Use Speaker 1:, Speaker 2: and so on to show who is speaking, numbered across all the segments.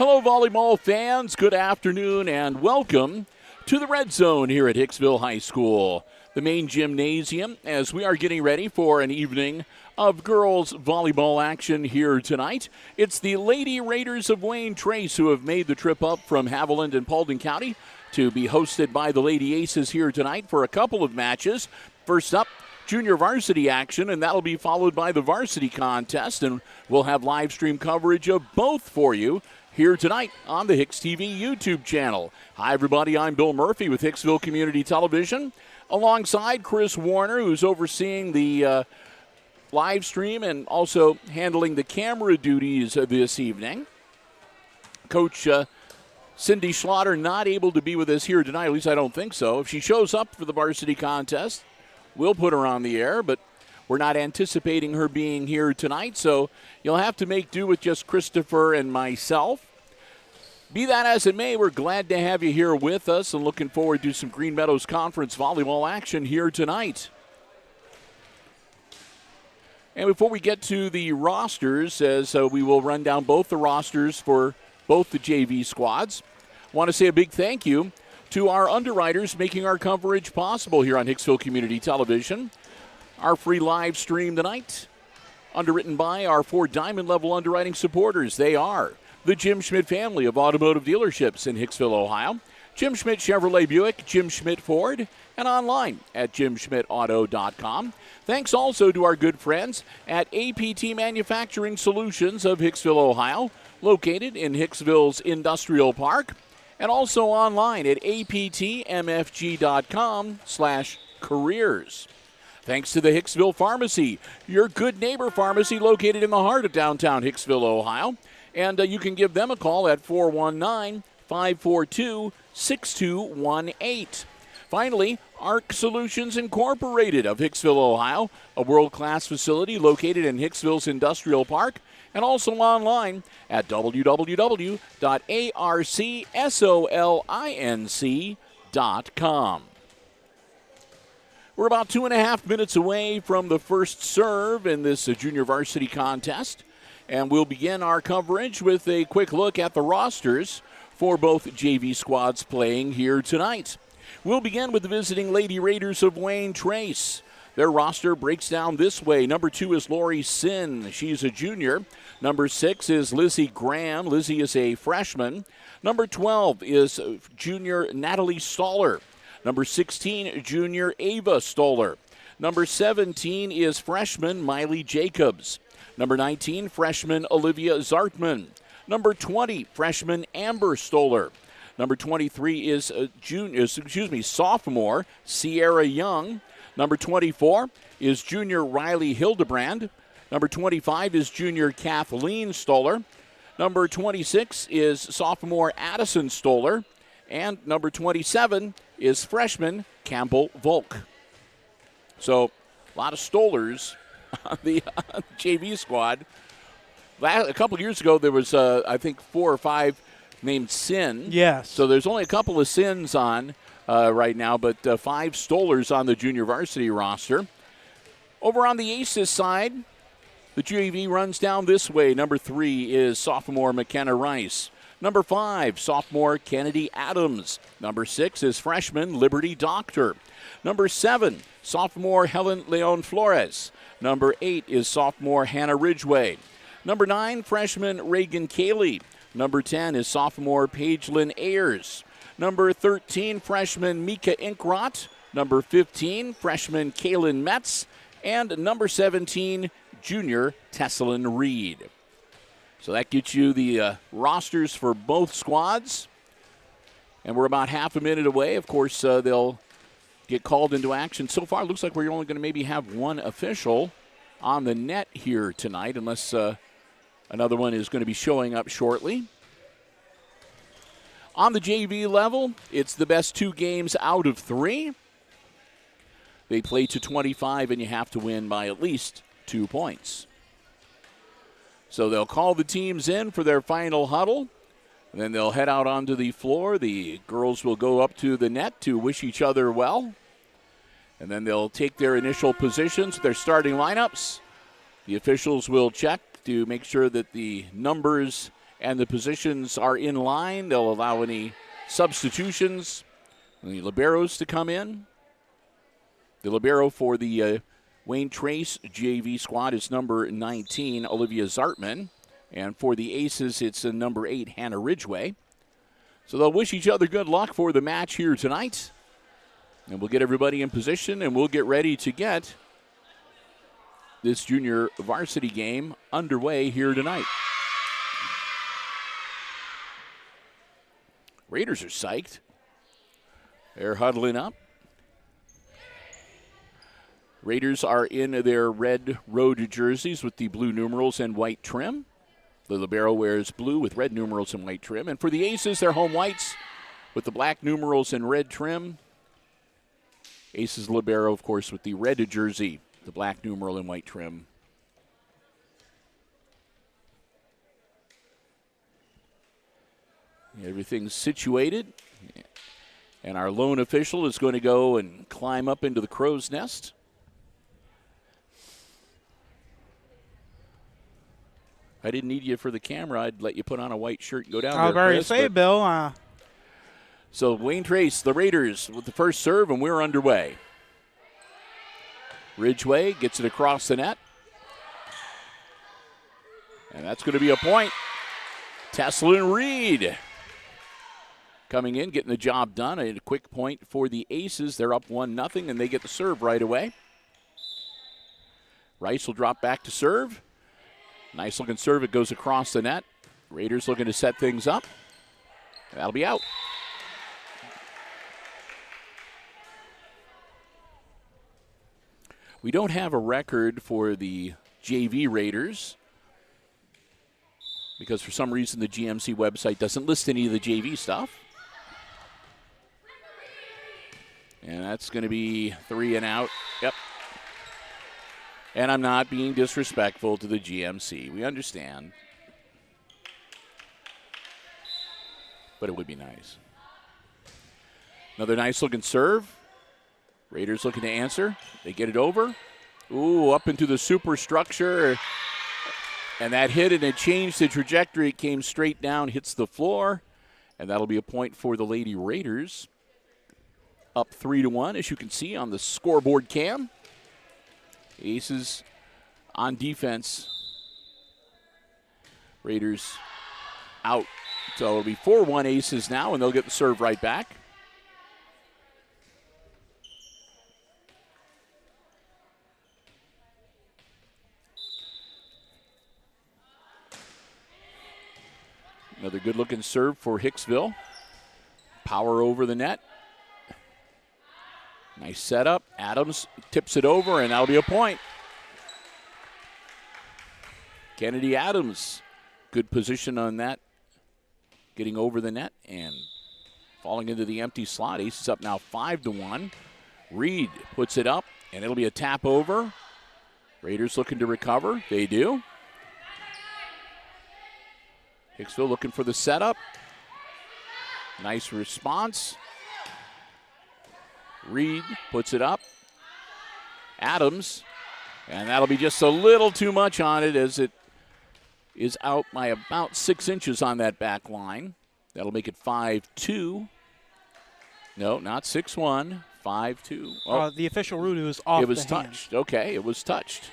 Speaker 1: Hello, volleyball fans. Good afternoon and welcome to the Red Zone here at Hicksville High School, the main gymnasium, as we are getting ready for an evening of girls volleyball action here tonight. It's the Lady Raiders of Wayne Trace who have made the trip up from Haviland and Paulding County to be hosted by the Lady Aces here tonight for a couple of matches. First up, junior varsity action, and that'll be followed by the varsity contest, and we'll have live stream coverage of both for you here tonight on the HIX-TV YouTube channel. Hi, everybody. I'm Bill Murphy with Hicksville Community Television, alongside Chris Warner, who's overseeing the live stream and also handling the camera duties this evening. Coach Cindy Schlatter not able to be with us here tonight, at least I don't think so. If she shows up for the varsity contest, we'll put her on the air, but we're not anticipating her being here tonight, so you'll have to make do with just Christopher and myself. Be that as it may, we're glad to have you here with us and looking forward to some Green Meadows Conference volleyball action here tonight. And before we get to the rosters, as we will run down both the rosters for both the JV squads, I want to say a big thank you to our underwriters making our coverage possible here on Hicksville Community Television. Our free live stream tonight, underwritten by our 4 diamond level underwriting supporters. They are the Jim Schmidt family of automotive dealerships in Hicksville, Ohio, Jim Schmidt Chevrolet Buick, Jim Schmidt Ford, and online at jimschmidtauto.com. Thanks also to our good friends at APT Manufacturing Solutions of Hicksville, Ohio, located in Hicksville's Industrial Park, and also online at aptmfg.com/careers. Thanks to the Hicksville Pharmacy, your good neighbor pharmacy located in the heart of downtown Hicksville, Ohio. And you can give them a call at 419-542-6218. Finally, ARC Solutions Incorporated of Hicksville, Ohio, a world-class facility located in Hicksville's Industrial Park, and also online at www.arcsolinc.com. We're about 2.5 minutes away from the first serve in this junior varsity contest, and we'll begin our coverage with a quick look at the rosters for both JV squads playing here tonight. We'll begin with the visiting Lady Raiders of Wayne Trace. Their roster breaks down this way. Number 2 is Lori Sin. She's a junior. Number 6 is Lizzie Graham. Lizzie is a freshman. Number 12 is junior Natalie Stoller. Number 16, junior Ava Stoller. Number 17 is freshman Miley Jacobs. Number 19, freshman Olivia Zartman. Number 20, freshman Amber Stoller. Number 23 is sophomore Sierra Young. Number 24 is junior Riley Hildebrand. Number 25 is junior Kathleen Stoller. Number 26 is sophomore Addison Stoller. And number 27 is freshman Campbell Volk. So a lot of Stollers on the JV squad. A couple years ago, there was, I think, 4 or 5 named Sin.
Speaker 2: Yes.
Speaker 1: So there's only a couple of Sins on right now, but 5 Stollers on the junior varsity roster. Over on the Aces side, the JV runs down this way. Number 3 is sophomore McKenna Rice. Number 5, sophomore Kennedy Adams. Number 6 is freshman Liberty Doctor. Number 7, sophomore Helen Leon Flores. Number 8 is sophomore Hannah Ridgway. Number 9, freshman Reagan Cayley. Number 10 is sophomore Paige Lynn Ayers. Number 13, freshman Mika Inkrot. Number 15, freshman Kaylin Metz. And number 17, junior Tessalyn Reed. So that gets you the rosters for both squads. And we're about half a minute away. Of course, they'll get called into action. So far, it looks like we're only going to maybe have one official on the net here tonight, unless another one is going to be showing up shortly. On the JV level, it's the best 2 games out of 3. They play to 25, and you have to win by at least 2 points. So they'll call the teams in for their final huddle, and then they'll head out onto the floor. The girls will go up to the net to wish each other well, and then they'll take their initial positions, their starting lineups. The officials will check to make sure that the numbers and the positions are in line. They'll allow any substitutions. The liberos to come in. The libero for the Wayne Trace JV squad is number 19, Olivia Zartman. And for the Aces, it's number 8, Hannah Ridgway. So they'll wish each other good luck for the match here tonight. And we'll get everybody in position, and we'll get ready to get this junior varsity game underway here tonight. Raiders are psyched. They're huddling up. Raiders are in their red road jerseys with the blue numerals and white trim. The libero wears blue with red numerals and white trim. And for the Aces, they're home whites with the black numerals and red trim. Aces libero, of course, with the red jersey, the black numeral and white trim. Everything's situated. And our lone official is going to go and climb up into the crow's nest. I didn't need you for the camera. I'd let you put on a white shirt and go down there.
Speaker 2: I was going to say, Bill.
Speaker 1: So Wayne Trace, the Raiders, with the first serve, and we're underway. Ridgway gets it across the net. And that's going to be a point. Tesslin Reed coming in, getting the job done. A quick point for the Aces. They're up 1-0, and they get the serve right away. Rice will drop back to serve. Nice looking serve. It goes across the net. Raiders looking to set things up. That'll be out. We don't have a record for the JV Raiders because for some reason the GMC website doesn't list any of the JV stuff. And that's going to be 3 and out. Yep. And I'm not being disrespectful to the GMC. We understand. But it would be nice. Another nice looking serve. Raiders looking to answer. They get it over. Ooh, up into the superstructure. And that hit, and it changed the trajectory. It came straight down, hits the floor. And that'll be a point for the Lady Raiders. Up 3-1, as you can see on the scoreboard cam. Aces on defense. Raiders out. So it'll be 4-1 Aces now, and they'll get the serve right back. Another good-looking serve for Hicksville. Power over the net. Nice setup. Adams tips it over, and that'll be a point. Kennedy Adams, good position on that. Getting over the net and falling into the empty slot. Aces up now 5-1. Reed puts it up, and it'll be a tap over. Raiders looking to recover. They do. Hicksville looking for the setup. Nice response. Reed puts it up. Adams. And that'll be just a little too much on it as it is out by about 6 inches on that back line. That'll make it 5-2. No, not 6-1. 5-2. Oh,
Speaker 2: the official rule was off.
Speaker 1: It was touched. Okay, it was touched.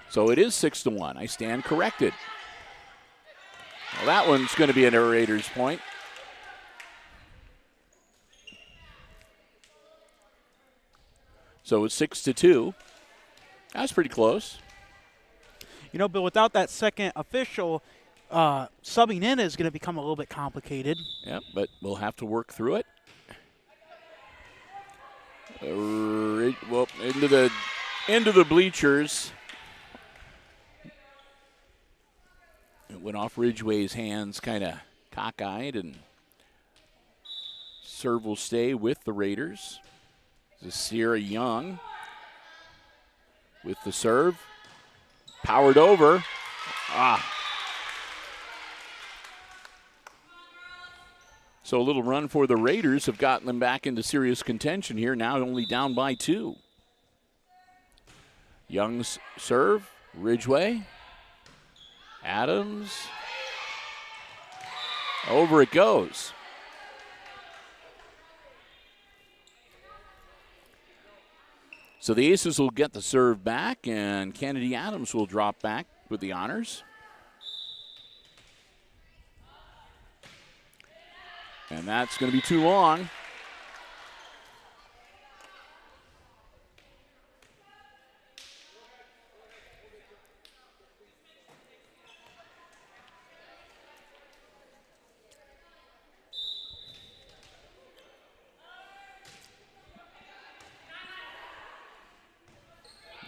Speaker 1: So it is 6-1. I stand corrected. Well, that one's going to be an Raiders point. So it's 6-2. That's pretty close.
Speaker 2: You know, Bill, without that second official, subbing in is going to become a little bit complicated.
Speaker 1: Yeah, but we'll have to work through it. Well, into the bleachers. It went off Ridgway's hands, kind of cockeyed, and serve will stay with the Raiders. This is Sierra Young with the serve. Powered over. So a little run for the Raiders have gotten them back into serious contention here, now only down by 2. Young's serve, Ridgway. Adams. Over it goes. So the Aces will get the serve back, and Kennedy Adams will drop back with the honors. And that's going to be too long.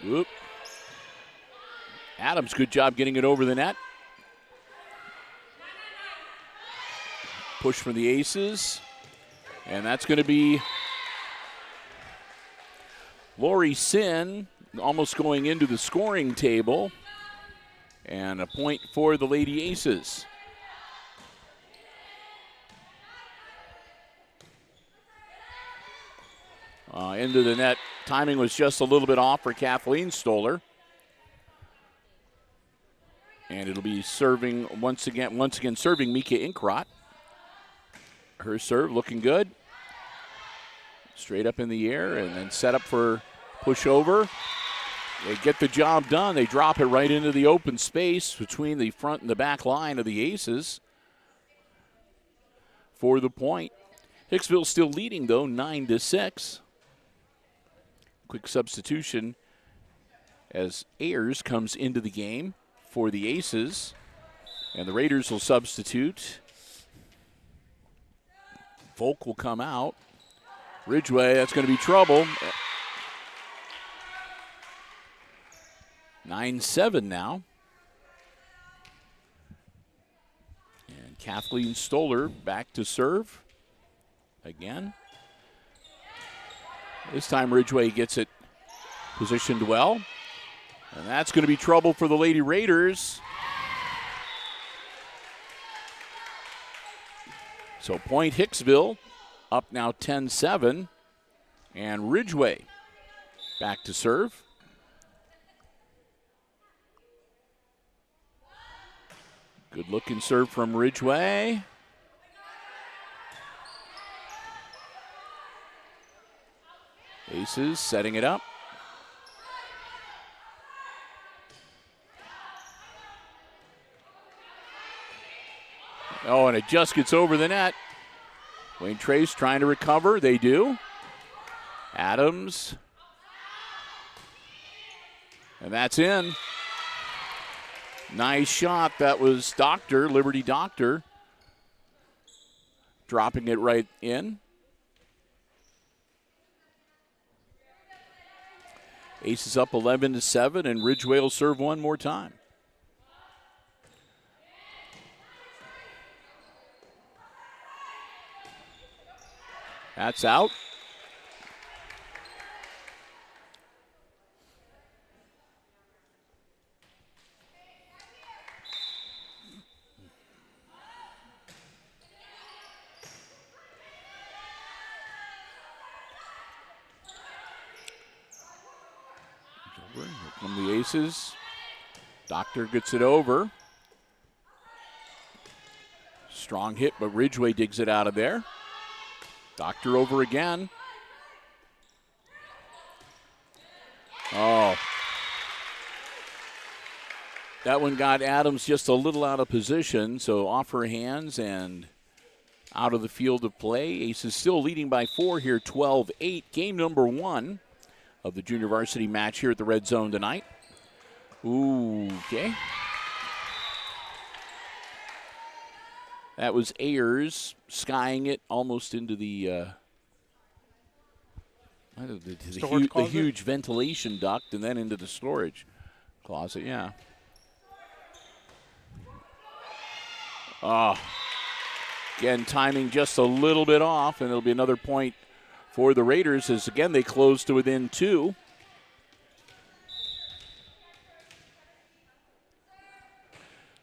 Speaker 1: Whoop. Adams, good job getting it over the net. Push for the Aces. And that's going to be Lori Sin almost going into the scoring table. And a point for the Lady Aces. Into the net. Timing was just a little bit off for Kathleen Stoller. And it'll be serving once again serving Mika Inkrot. Her serve looking good. Straight up in the air and then set up for pushover. They get the job done. They drop it right into the open space between the front and the back line of the Aces for the point. Hicksville still leading, though, 9-6. Quick substitution as Ayers comes into the game for the Aces. And the Raiders will substitute. Volk will come out. Ridgeway, that's going to be trouble. 9-7 now. And Kathleen Stoller back to serve again. This time Ridgeway gets it positioned well. And that's going to be trouble for the Lady Raiders. So point Hicksville up now 10-7. And Ridgeway back to serve. Good looking serve from Ridgeway. Aces setting it up. Oh, and it just gets over the net. Wayne Trace trying to recover. They do. Adams. And that's in. Nice shot. That was Doctor, Liberty Doctor, dropping it right in. Aces up 11-7, and Ridgeway will serve one more time. That's out. Here come the Aces. Doctor gets it over. Strong hit, but Ridgeway digs it out of there. Doctor over again. Oh. That one got Adams just a little out of position, so off her hands and out of the field of play. Aces still leading by 4 here, 12-8. Game number 1 of the junior varsity match here at the Red Zone tonight. Ooh, okay. That was Ayers skying it almost into the huge ventilation duct and then into the storage closet, yeah. Oh, again, timing just a little bit off, and it'll be another point for the Raiders as, again, they close to within 2.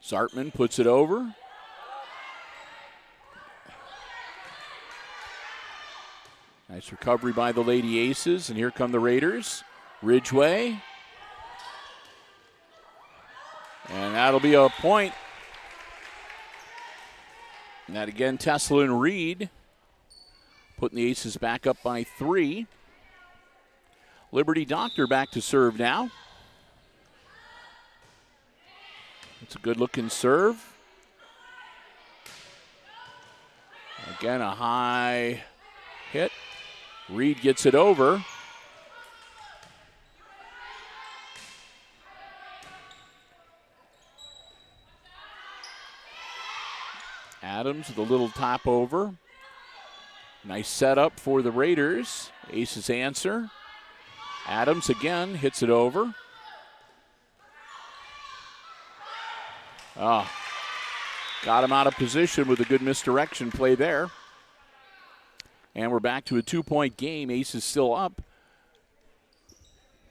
Speaker 1: Sartman puts it over. Nice recovery by the Lady Aces, and here come the Raiders. Ridgeway. And that'll be a point. And that again, Tesla and Reed putting the Aces back up by 3. Liberty Doctor back to serve now. It's a good-looking serve. Again, a high hit. Reed gets it over. Adams with a little top over. Nice setup for the Raiders. Aces answer. Adams again hits it over. Oh, got him out of position with a good misdirection play there. And we're back to a 2-point game. Aces still up,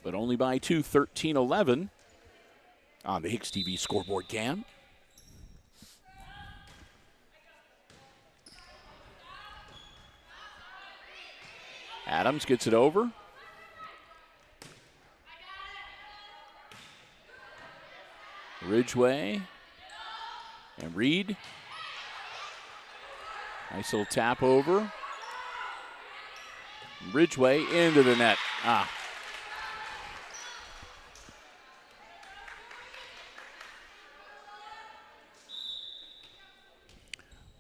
Speaker 1: but only by 2, 13-11 on the HIX-TV scoreboard cam. Adams gets it over. Ridgway and Reed. Nice little tap over. Ridgway into the net.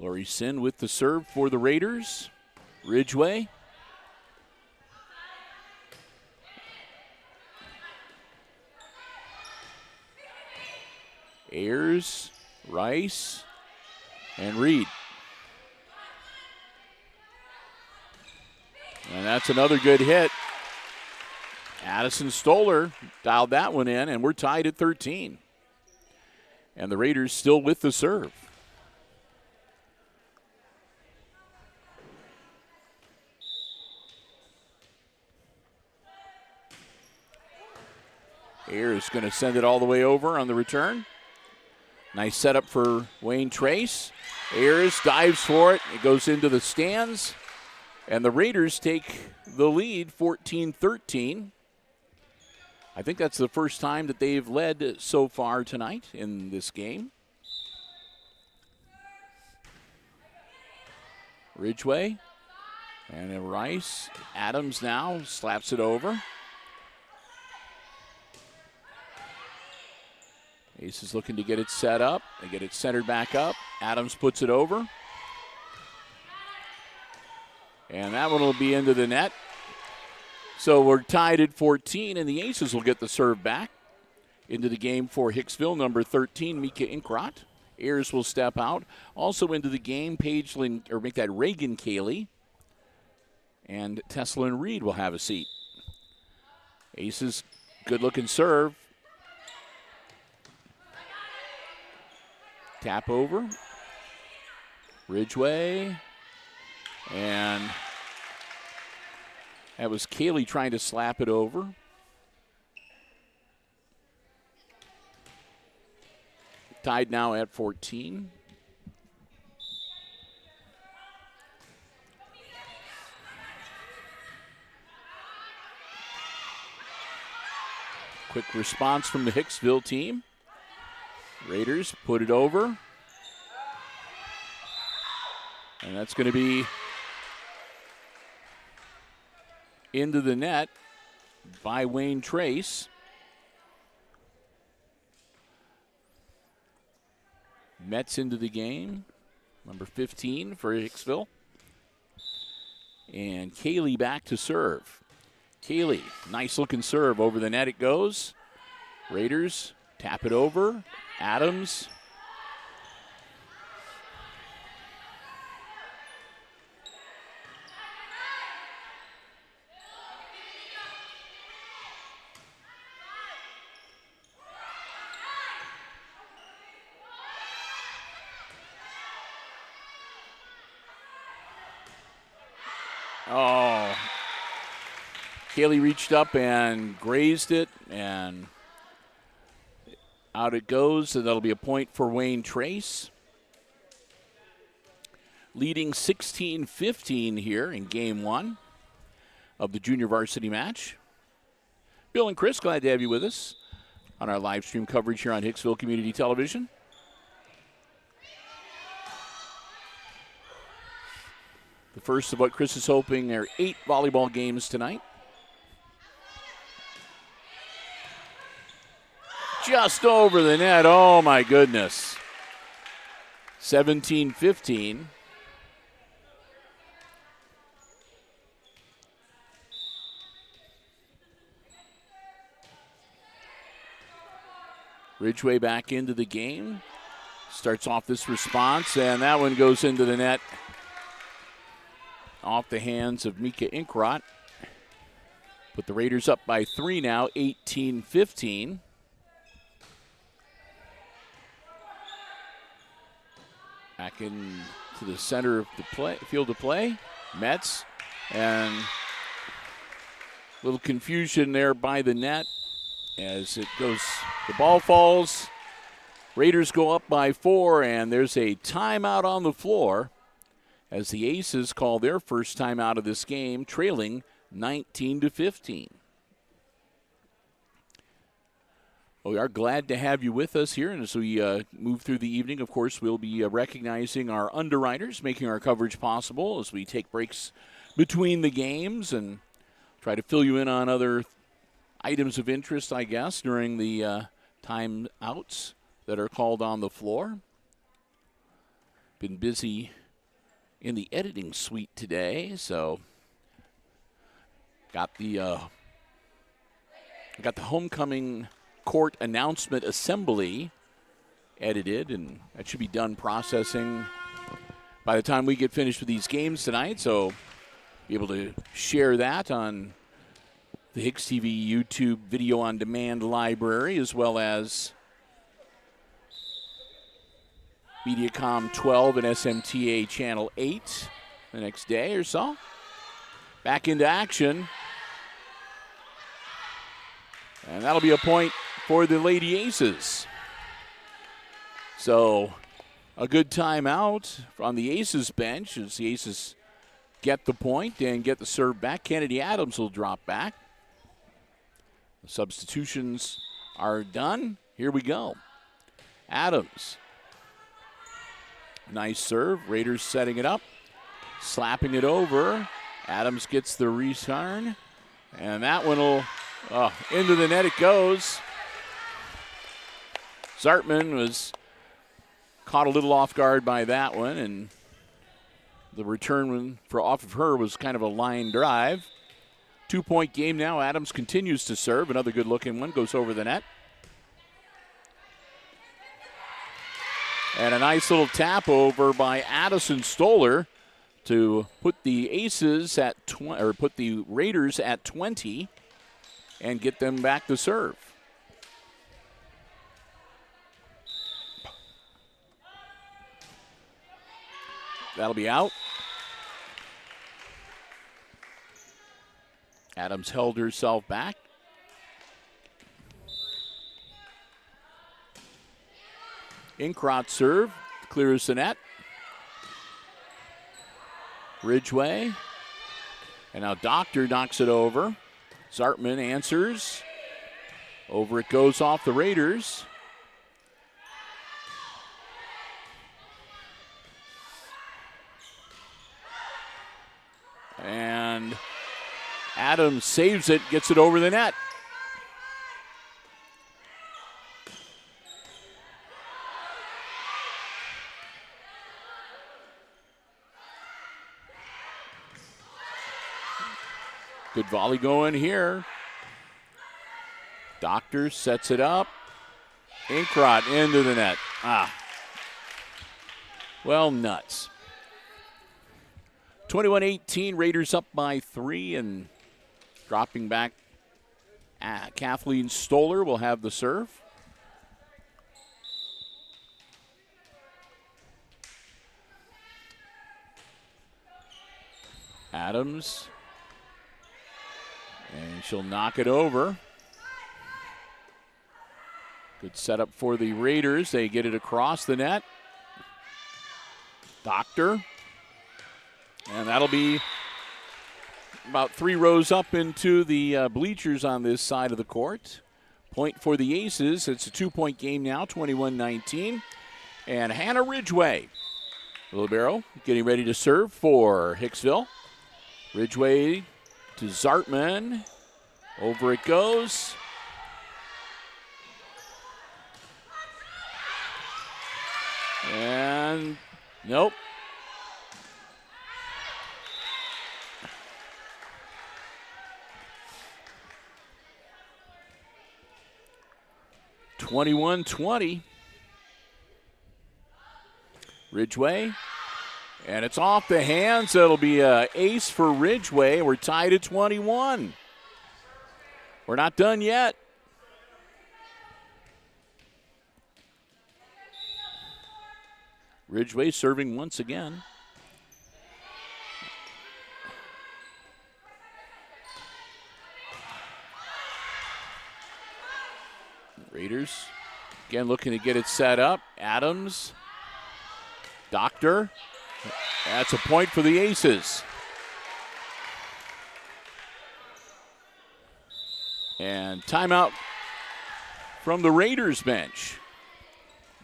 Speaker 1: Laurie Sin with the serve for the Raiders. Ridgway. Ayers, Rice, and Reed. And that's another good hit. Addison Stoller dialed that one in, and we're tied at 13. And the Raiders still with the serve. Ayers going to send it all the way over on the return. Nice setup for Wayne Trace. Ayers dives for it. It goes into the stands. And the Raiders take the lead 14-13. I think that's the first time that they've led so far tonight in this game. Ridgway. And then Rice. Adams now slaps it over. Aces looking to get it set up. They get it centered back up. Adams puts it over. And that one will be into the net. So we're tied at 14, and the Aces will get the serve back. Into the game for Hicksville, number 13, Mika Inkrot. Ayers will step out. Also into the game, Reagan Cayley. And Tesla and Reed will have a seat. Aces, good-looking serve. Tap over. Ridgway. And that was Cayley trying to slap it over. Tied now at 14. Quick response from the Hicksville team. Raiders put it over. And that's going to be into the net by Wayne Trace. Metz into the game, number 15 for Hicksville. And Cayley back to serve. Cayley, nice looking serve. Over the net it goes. Raiders tap it over. Adams. Oh, Cayley reached up and grazed it, and out it goes, and that'll be a point for Wayne Trace. Leading 16-15 here in game one of the junior varsity match. Bill and Chris, glad to have you with us on our live stream coverage here on Hicksville Community Television. The first of what Chris is hoping are 8 volleyball games tonight. Just over the net. Oh, my goodness. 17-15. Ridgway back into the game. Starts off this response, and that one goes into the net. Off the hands of Mika Inkrot. Put the Raiders up by 3 now, 18-15. Back into the center of the field of play. Metz, and a little confusion there by the net as it goes. The ball falls. Raiders go up by 4, and there's a timeout on the floor as the Aces call their first timeout of this game, trailing 19-15. Well, we are glad to have you with us here, and as we move through the evening, of course, we'll be recognizing our underwriters, making our coverage possible as we take breaks between the games and try to fill you in on other items of interest, I guess, during the timeouts that are called on the floor. Been busy in the editing suite today, so got the homecoming court announcement assembly edited, and that should be done processing by the time we get finished with these games tonight, so be able to share that on the HIX-TV YouTube video on demand library, as well as Mediacom 12 and SMTA Channel 8 the next day or so. Back into action. And that'll be a point for the Lady Aces. So a good timeout on the Aces bench as the Aces get the point and get the serve back. Kennedy Adams will drop back. The substitutions are done. Here we go. Adams. Nice serve. Raiders setting it up. Slapping it over. Adams gets the return. And that one will, into the net it goes. Zartman was caught a little off guard by that one, and the return off of her was kind of a line drive. 2-point game now. Adams continues to serve. Another good-looking one goes over the net. And a nice little tap over by Addison Stoller to put the Aces at put the Raiders at 20 and get them back to serve. That'll be out. Adams held herself back. Inkrot serve, clears the net. Ridgway. And now Doctor knocks it over. Zartman answers. Over it goes off the Raiders. And Adams saves it, gets it over the net. Good volley going here. Doctor sets it up. Inkrot into the net. Well, nuts. 21-18, Raiders up by 3, and dropping back. Kathleen Stoller will have the serve. Adams. And she'll knock it over. Good setup for the Raiders. They get it across the net. Doctor. And that'll be about 3 rows up into the bleachers on this side of the court. Point for the Aces. It's a 2-point game now, 21-19. And Hannah Ridgway Libero getting ready to serve for Hicksville. Ridgway to Zartman. Over it goes. And nope. (21-20). Ridgway. And it's off the hands. It'll be an ace for Ridgway. We're tied at 21. We're not done yet. Ridgway serving once again. Raiders again looking to get it set up. Adams. Doctor. That's a point for the Aces. And timeout from the Raiders bench.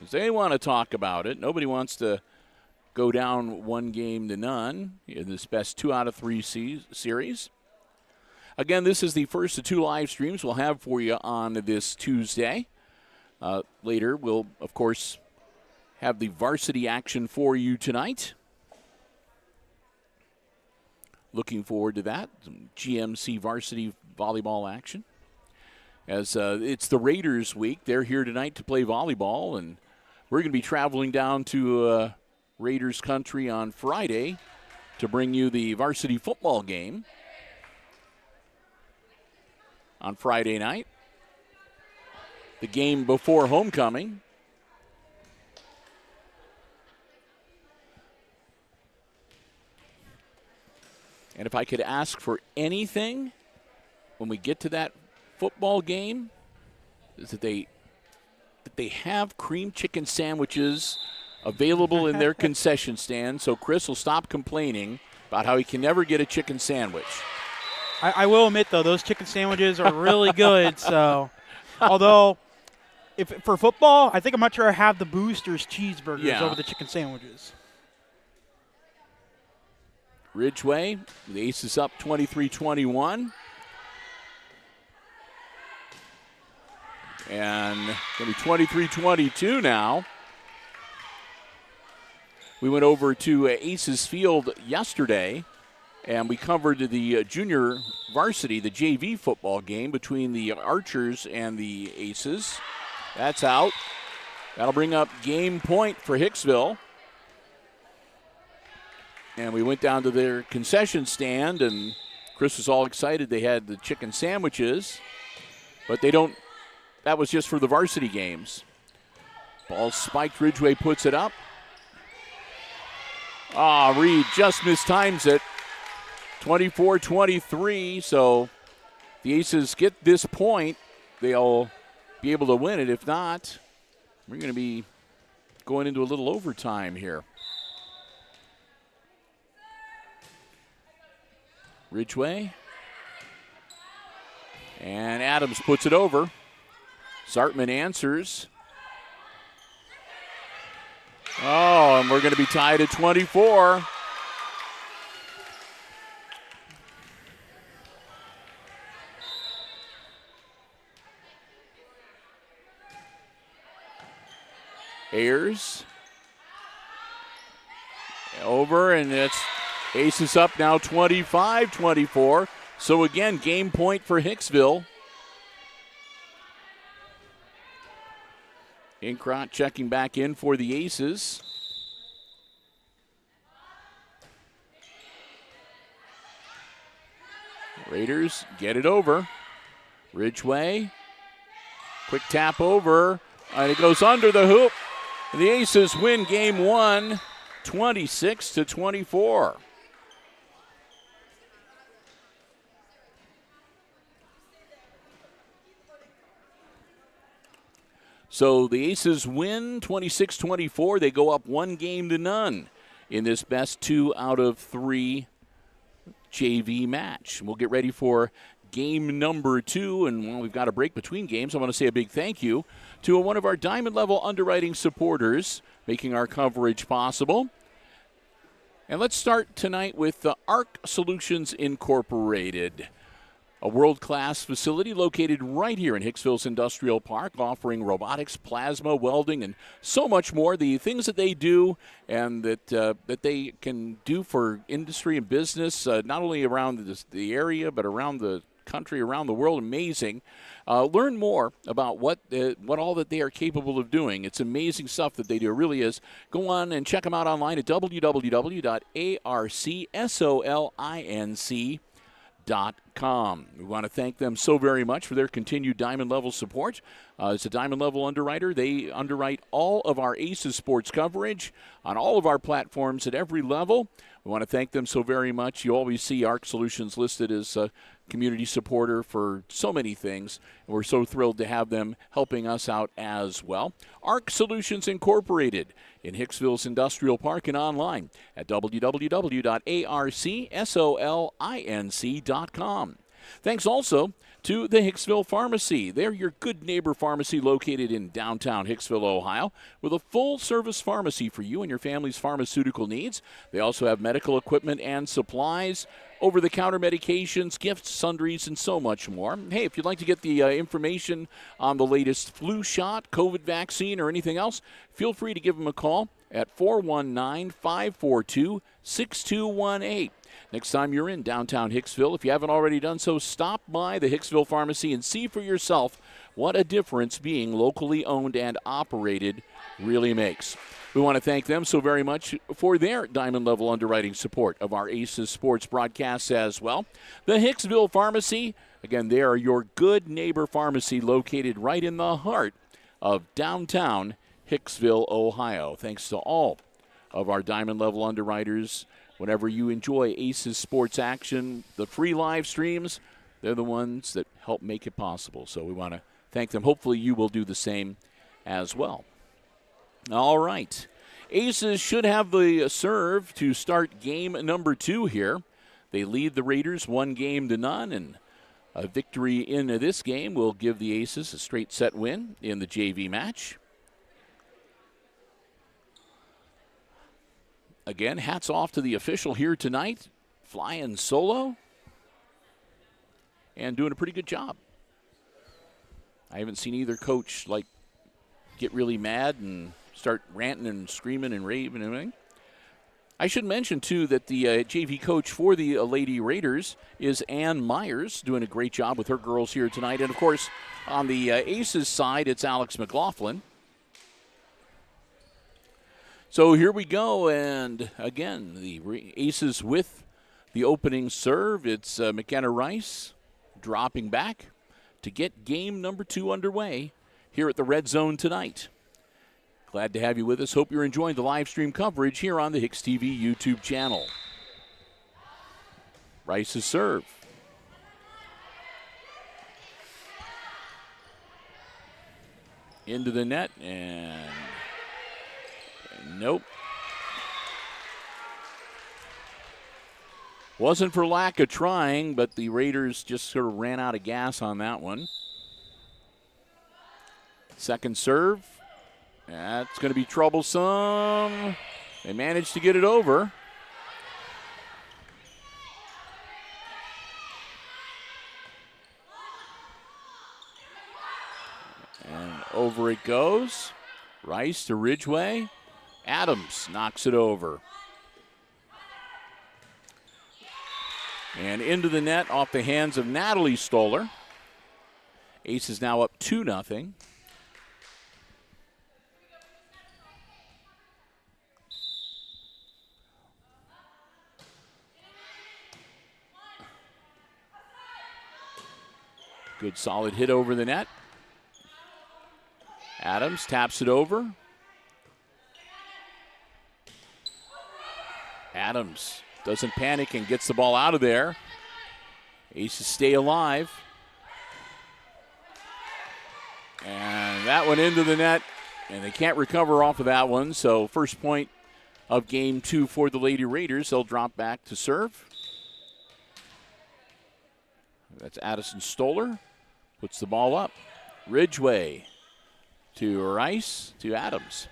Speaker 1: As they want to talk about it. Nobody wants to go down 1-0 in this best 2 out of 3 series. Again, this is the first of 2 live streams we'll have for you on this Tuesday. Later, we'll, of course, have the varsity action for you tonight. Looking forward to that. Some GMC varsity volleyball action. As it's the Raiders week. They're here tonight to play volleyball, and we're going to be traveling down to Raiders country on Friday to bring you the varsity football game on Friday night. The game before homecoming. And if I could ask for anything when we get to that football game, is that they have cream chicken sandwiches available in their concession stand, so Chris will stop complaining about how he can never get a chicken sandwich.
Speaker 2: I will admit, though, those chicken sandwiches are really good. So, although, if for football, I think I'm much rather have the Boosters cheeseburgers over the chicken sandwiches.
Speaker 1: Ridgway, the Aces up 23-21. And going to be 23-22 now. We went over to Aces Field yesterday, and we covered the junior varsity, the JV football game between the Archers and the Aces. That's out. That'll bring up game point for Hicksville. And we went down to their concession stand, and Chris was all excited. They had the chicken sandwiches, but they don't. That was just for the varsity games. Ball spiked. Ridgway puts it up. Reed just mistimes it. 24-23. So the Aces get this point. They'll be able to win it. If not, we're going to be going into a little overtime here. Ridgway. And Adams puts it over. Zartman answers. And we're going to be tied at 24. Ayers. Over, and it's Aces up now 25-24. So again, game point for Hicksville. Inkrot checking back in for the Aces. Raiders get it over. Ridgway. Quick tap over. And it goes under the hoop. And the Aces win game 1, 26-24. So the Aces win 26-24. They go up 1-0 in this best 2 out of 3 JV match. We'll get ready for game number 2, and while we've got a break between games, I want to say a big thank you to one of our diamond level underwriting supporters making our coverage possible. And let's start tonight with ARC Solutions Incorporated, a world-class facility located right here in Hicksville's Industrial Park, offering robotics, plasma, welding, and so much more. The things that they do and that they can do for industry and business, not only around the area, but around the country, around the world, amazing. Learn more about what all that they are capable of doing. It's amazing stuff that they do. It really is. Go on and check them out online at www.arcsolinc.com. We want to thank them so very much for their continued Diamond Level support. As a Diamond Level underwriter, they underwrite all of our ACES sports coverage on all of our platforms at every level. We want to thank them so very much. You always see ARC Solutions listed as a community supporter for so many things, and we're so thrilled to have them helping us out as well. ARC Solutions Incorporated in Hicksville's Industrial Park and online at www.arcsolinc.com. Thanks also to the Hicksville Pharmacy. They're your good neighbor pharmacy located in downtown Hicksville, Ohio, with a full-service pharmacy for you and your family's pharmaceutical needs. They also have medical equipment and supplies, over-the-counter medications, gifts, sundries, and so much more. Hey, if you'd like to get the information on the latest flu shot, COVID vaccine, or anything else, feel free to give them a call at 419-542-6218. Next time you're in downtown Hicksville, if you haven't already done so, stop by the Hicksville Pharmacy and see for yourself what a difference being locally owned and operated really makes. We want to thank them so very much for their Diamond Level underwriting support of our ACES sports broadcasts as well. The Hicksville Pharmacy, again, they are your good neighbor pharmacy located right in the heart of downtown Hicksville, Ohio. Thanks to all of our Diamond Level underwriters. Whenever you enjoy ACES sports action, the free live streams, they're the ones that help make it possible. So we want to thank them. Hopefully you will do the same as well. All right. ACES should have the serve to start game number 2 here. They lead the Raiders 1-0, and a victory in this game will give the Aces a straight set win in the JV match. Again, hats off to the official here tonight, flying solo and doing a pretty good job. I haven't seen either coach get really mad and start ranting and screaming and raving and everything. I should mention, too, that the JV coach for the Lady Raiders is Ann Myers, doing a great job with her girls here tonight. And, of course, on the Aces side, it's Alex McLaughlin. So here we go, and again, the Aces with the opening serve. It's McKenna Rice dropping back to get game number 2 underway here at the Red Zone tonight. Glad to have you with us. Hope you're enjoying the live stream coverage here on the HIX-TV YouTube channel. Rice's serve. Into the net, and nope. Wasn't for lack of trying, but the Raiders just sort of ran out of gas on that one. Second serve. That's going to be troublesome. They managed to get it over. And over it goes. Rice to Ridgway. Adams knocks it over. And into the net off the hands of Natalie Stoller. Ace is now up 2-0. Good solid hit over the net. Adams taps it over. Adams doesn't panic and gets the ball out of there. Aces stay alive. And that one into the net, and they can't recover off of that one. So first point of game 2 for the Lady Raiders. They'll drop back to serve. That's Addison Stoller. Puts the ball up. Ridgway to Rice to Adams.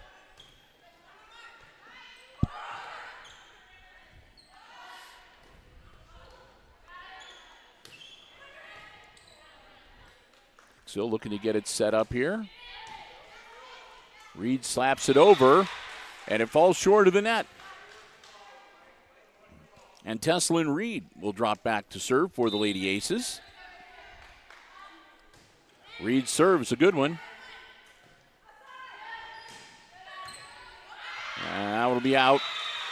Speaker 1: Still looking to get it set up here. Reed slaps it over, and it falls short of the net. And Tesslyn Reed will drop back to serve for the Lady Aces. Reed serves a good one. That will be out.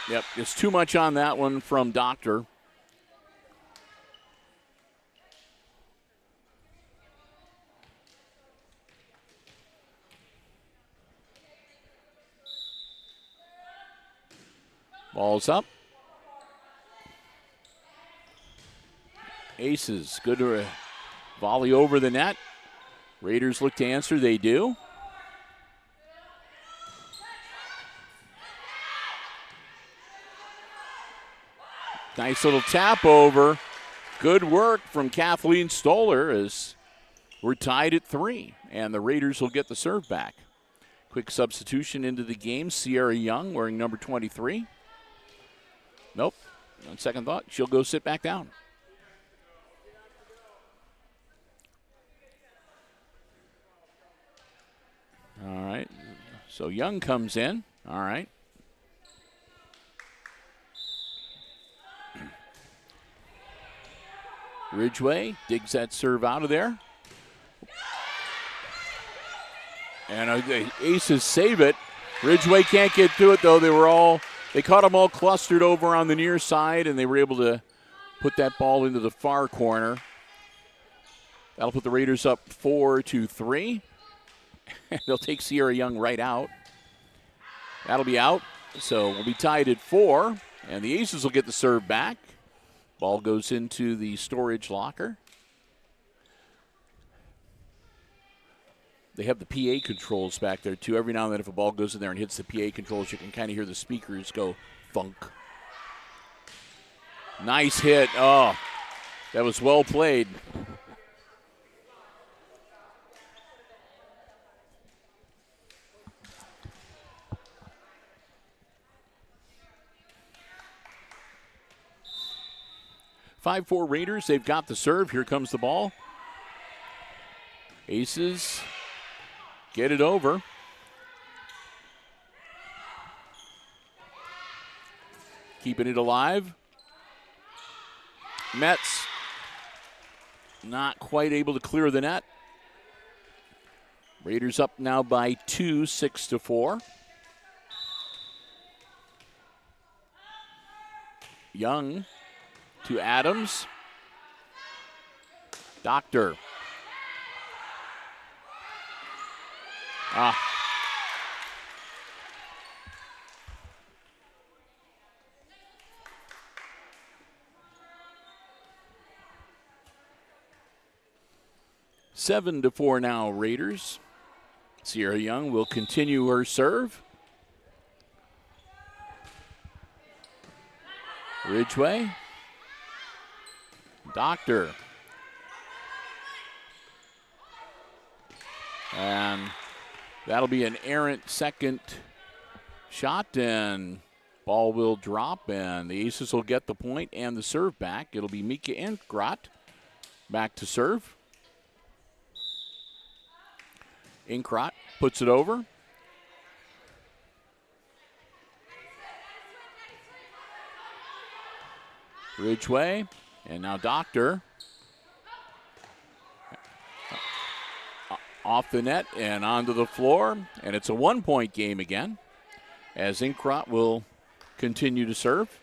Speaker 1: Yep, it's too much on that one from Doctor. Ball's up. Aces, good to volley over the net. Raiders look to answer, they do. Nice little tap over. Good work from Kathleen Stoller as we're tied at 3, and the Raiders will get the serve back. Quick substitution into the game. Sierra Young wearing number 23. Nope. On second thought, she'll go sit back down. All right. So Young comes in. All right. Ridgway digs that serve out of there. And the Aces save it. Ridgway can't get to it, though. They caught them all clustered over on the near side, and they were able to put that ball into the far corner. That'll put the Raiders up 4-3. They'll take Sierra Young right out. That'll be out. So we'll be tied at 4, and the Aces will get the serve back. Ball goes into the storage locker. They have the PA controls back there, too. Every now and then if a ball goes in there and hits the PA controls, you can kind of hear the speakers go thunk. Nice hit. Oh, that was well played. Five-4 Raiders. They've got the serve. Here comes the ball. Aces get it over. Keeping it alive. Metz not quite able to clear the net. Raiders up now by 2, 6-4. Young to Adams. Doctor. Seven to 4 now, Raiders. Sierra Young will continue her serve. Ridgway. Doctor. And that'll be an errant second shot, and ball will drop, and the Aces will get the point and the serve back. It'll be Mika Inkrot back to serve. Inkrot puts it over. Ridgway, and now Doctor. Off the net and onto the floor, and it's a 1-point game again as Inkrot will continue to serve.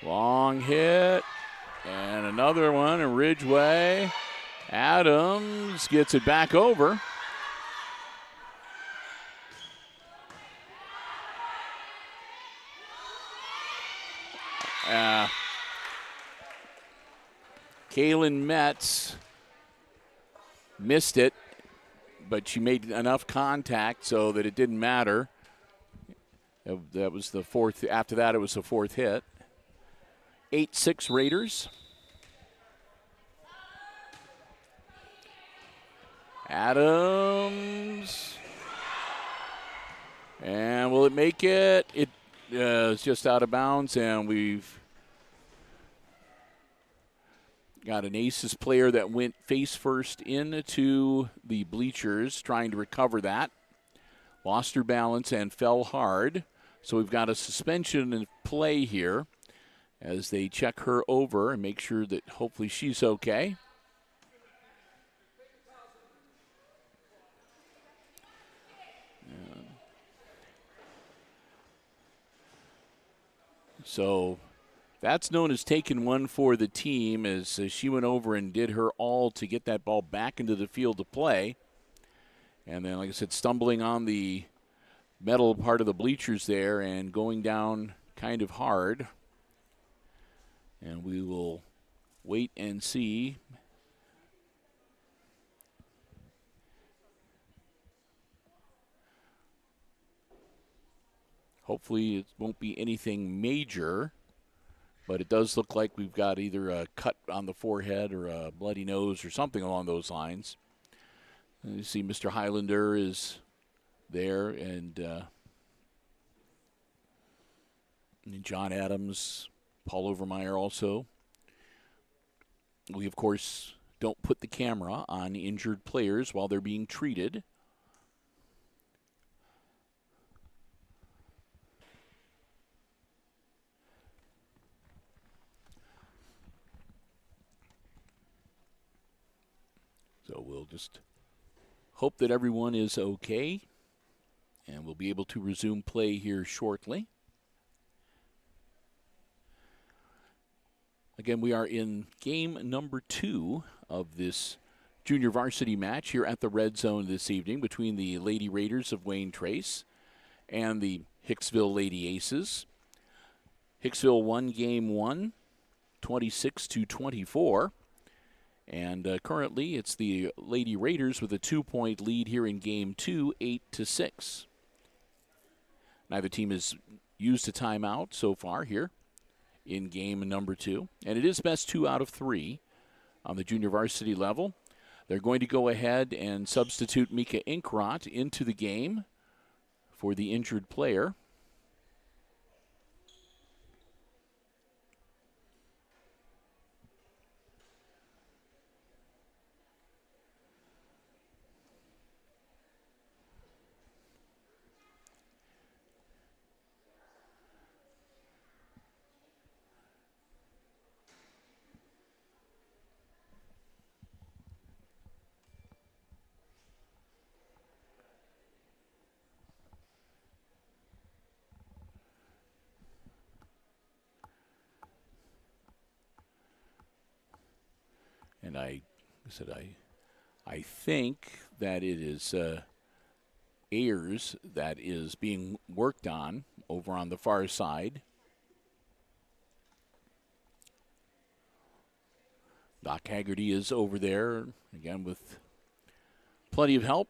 Speaker 1: Long hit, and another one, and Ridgway. Adams gets it back over. Kaylin Metz missed it, but she made enough contact so that it didn't matter. That was the fourth. After that, it was the fourth hit. 8-6 Raiders. Adams. And will it make it? is just out of bounds, and we've got an Aces player that went face first into the bleachers, trying to recover that. Lost her balance and fell hard. So we've got a suspension in play here as they check her over and make sure that hopefully she's okay. So that's known as taking one for the team, as she went over and did her all to get that ball back into the field to play. And then, like I said, stumbling on the metal part of the bleachers there and going down kind of hard. And we will wait and see. Hopefully it won't be anything major, but it does look like we've got either a cut on the forehead or a bloody nose or something along those lines. And you see Mr. Highlander is there, and John Adams, Paul Overmeyer also. We, of course, don't put the camera on injured players while they're being treated. So we'll just hope that everyone is okay, and we'll be able to resume play here shortly. Again, we are in game number 2 of this junior varsity match here at the Red Zone this evening between the Lady Raiders of Wayne Trace and the Hicksville Lady Aces. Hicksville won game 1, 26-24. And currently, it's the Lady Raiders with a 2-point lead here in Game 2, 8-6. Neither team has used a timeout so far here in game number 2. And it is best 2 out of 3 on the junior varsity level. They're going to go ahead and substitute Mika Inkrot into the game for the injured player. And I think that it is Ayers that is being worked on over on the far side. Doc Haggerty is over there, again, with plenty of help.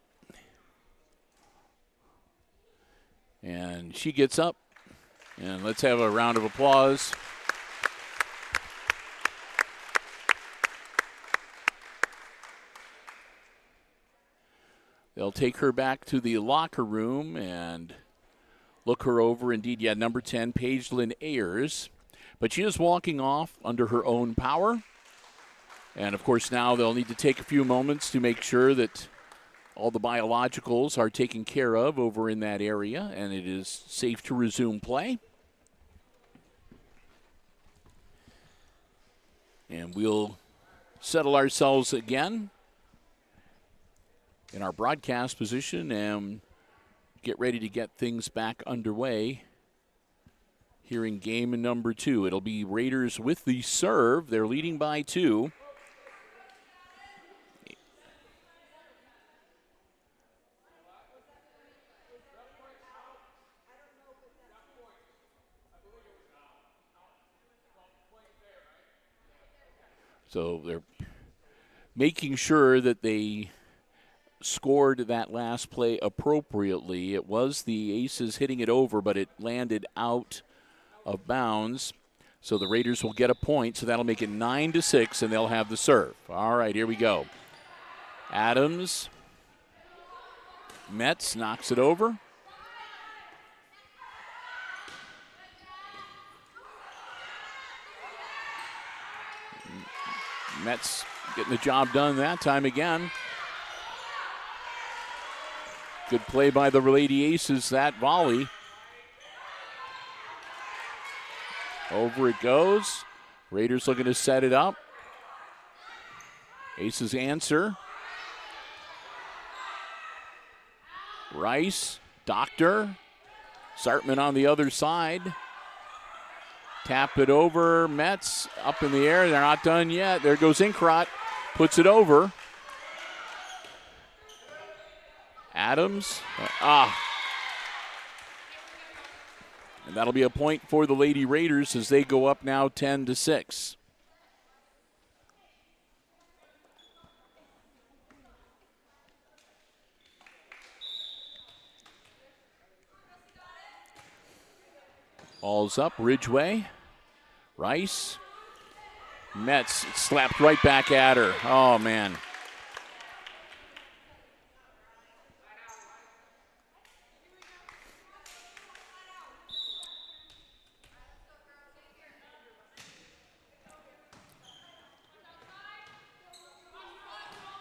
Speaker 1: And she gets up, and let's have a round of applause. They'll take her back to the locker room and look her over. Indeed, yeah, number 10, Paige Lynn Ayers. But she is walking off under her own power. And, of course, now they'll need to take a few moments to make sure that all the biologicals are taken care of over in that area, and it is safe to resume play. And we'll settle ourselves again in our broadcast position and get ready to get things back underway here in game number 2. It'll be Raiders with the serve. They're leading by 2. So they're making sure that they scored that last play appropriately. It was the Aces hitting it over, but it landed out of bounds. So the Raiders will get a point, so that'll make it 9-6, and they'll have the serve. All right, here we go. Adams. Metz knocks it over. Mets getting the job done that time again. Good play by the Lady Aces, that volley. Over it goes. Raiders looking to set it up. Aces answer. Rice, Doctor, Sartman on the other side. Tap it over. Mets up in the air. They're not done yet. There goes Inkrot. Puts it over. Adams. And that'll be a point for the Lady Raiders as they go up now 10-6. Ball's up. Ridgeway. Rice. Mets slapped right back at her. Oh, man.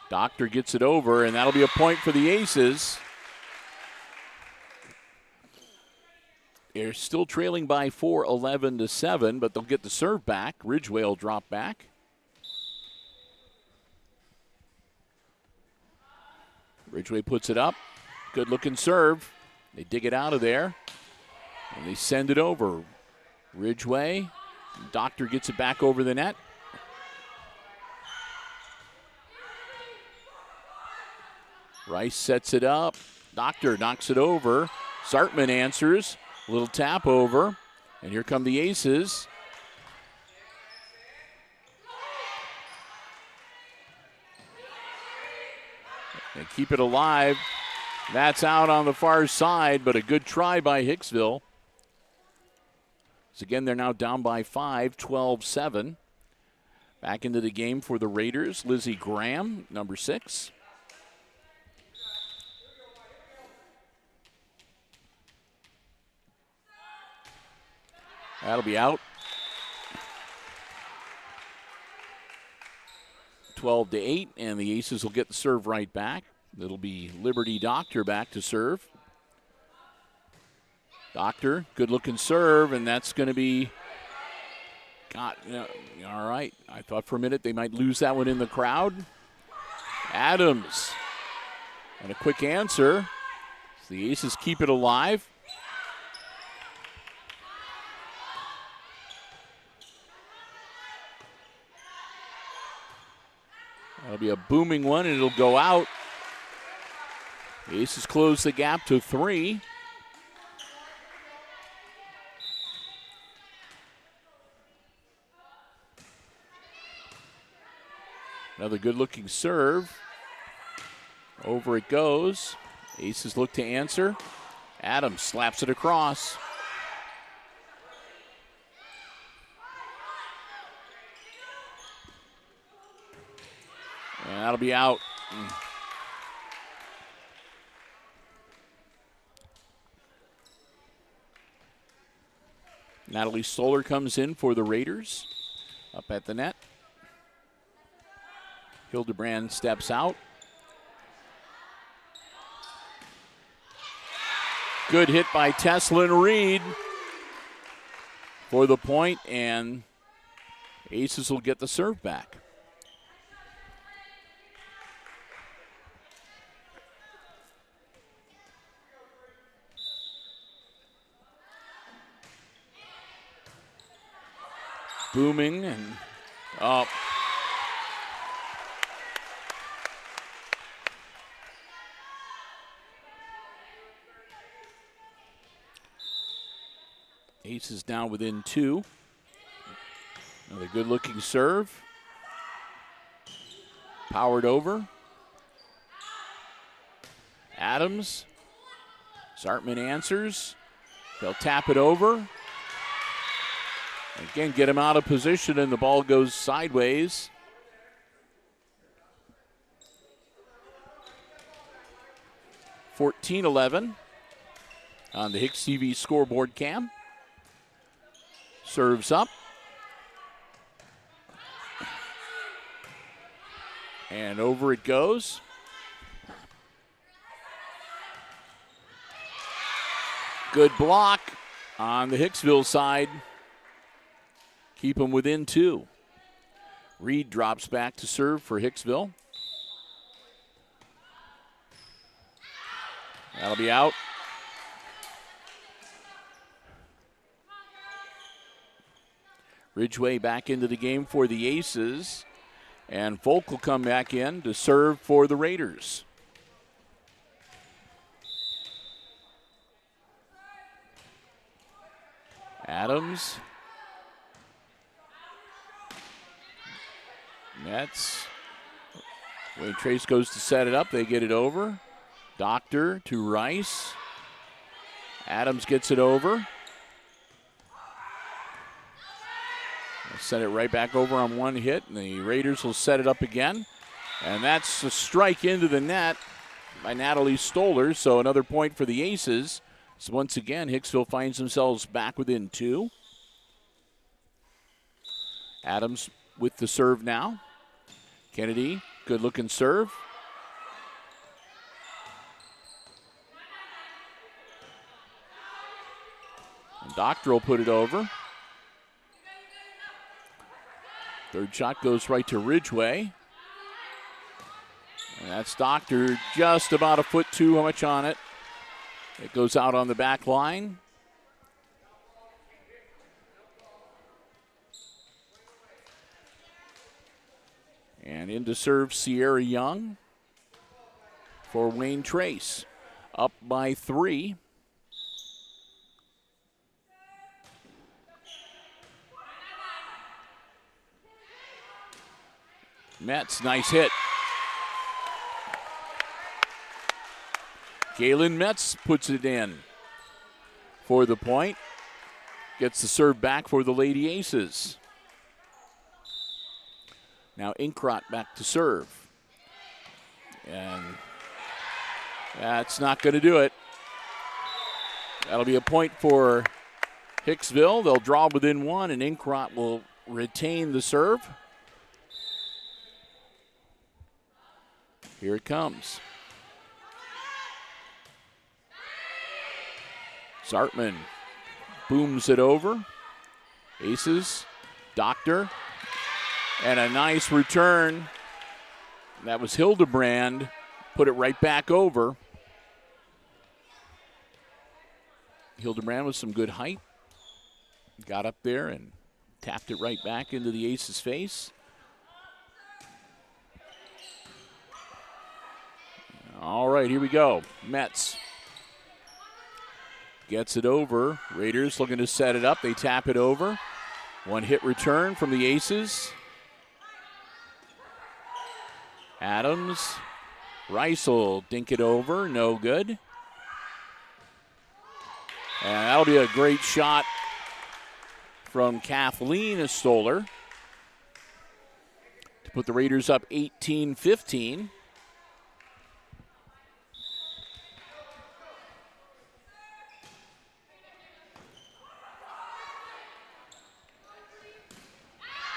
Speaker 1: Doctor gets it over, and that'll be a point for the Aces. They're still trailing by 4, 11-7, but they'll get the serve back. Ridgeway will drop back. Ridgeway puts it up. Good looking serve. They dig it out of there, and they send it over. Ridgeway. Doctor gets it back over the net. Rice sets it up. Doctor knocks it over. Sartman answers. Little tap over. And here come the Aces. They keep it alive. That's out on the far side, but a good try by Hicksville. So again, they're now down by 5, 12-7. Back into the game for the Raiders. Lizzie Graham, number 6. That'll be out. 12-8, and the Aces will get the serve right back. It'll be Liberty Doctor back to serve. Doctor, good looking serve, and that's going to be all right. I thought for a minute they might lose that one in the crowd. Adams, and a quick answer. So the Aces keep it alive. That'll be a booming one, and it'll go out. The Aces close the gap to 3. Another good-looking serve. Over it goes. Aces look to answer. Adams slaps it across. And that'll be out. Natalie Stoller comes in for the Raiders. Up at the net. Hildebrand steps out. Good hit by Teslin Reed for the point, and Aces will get the serve back. Booming and up. Aces now within 2. Another good looking serve. Powered over. Adams. Sartman answers. They'll tap it over. Again, get him out of position, and the ball goes sideways. (14-11) on the HIX-TV scoreboard cam. Serves up. And over it goes. Good block on the Hicksville side. Keep them within 2. Reed drops back to serve for Hicksville. That'll be out. Ridgeway back into the game for the Aces. And Folk will come back in to serve for the Raiders. Adams. Metz. Wayne Trace goes to set it up. They get it over. Doctor to Rice. Adams gets it over. They'll set it right back over on one hit, and the Raiders will set it up again. And that's a strike into the net by Natalie Stoller, so another point for the Aces. So once again, Hicksville finds themselves back within 2. Adams with the serve now. Kennedy, good-looking serve. And Doctor will put it over. Third shot goes right to Ridgeway. And that's Doctor, just about a foot too much on it. It goes out on the back line. And in to serve Sierra Young for Wayne Trace. Up by 3. Metz, nice hit. Galen Metz puts it in for the point. Gets the serve back for the Lady Aces. Now Inkrot back to serve. And that's not going to do it. That'll be a point for Hicksville. They'll draw within 1, and Inkrot will retain the serve. Here it comes. Zartman booms it over. Aces, Doctor, and a nice return. That was Hildebrand. Put it right back over. Hildebrand with some good height. Got up there and tapped it right back into the Aces' face. All right, here we go. Metz gets it over. Raiders looking to set it up. They tap it over. One hit return from the Aces. Adams. Rice will dink it over. No good. And that'll be a great shot from Kathleen Stoller to put the Raiders up 18-15.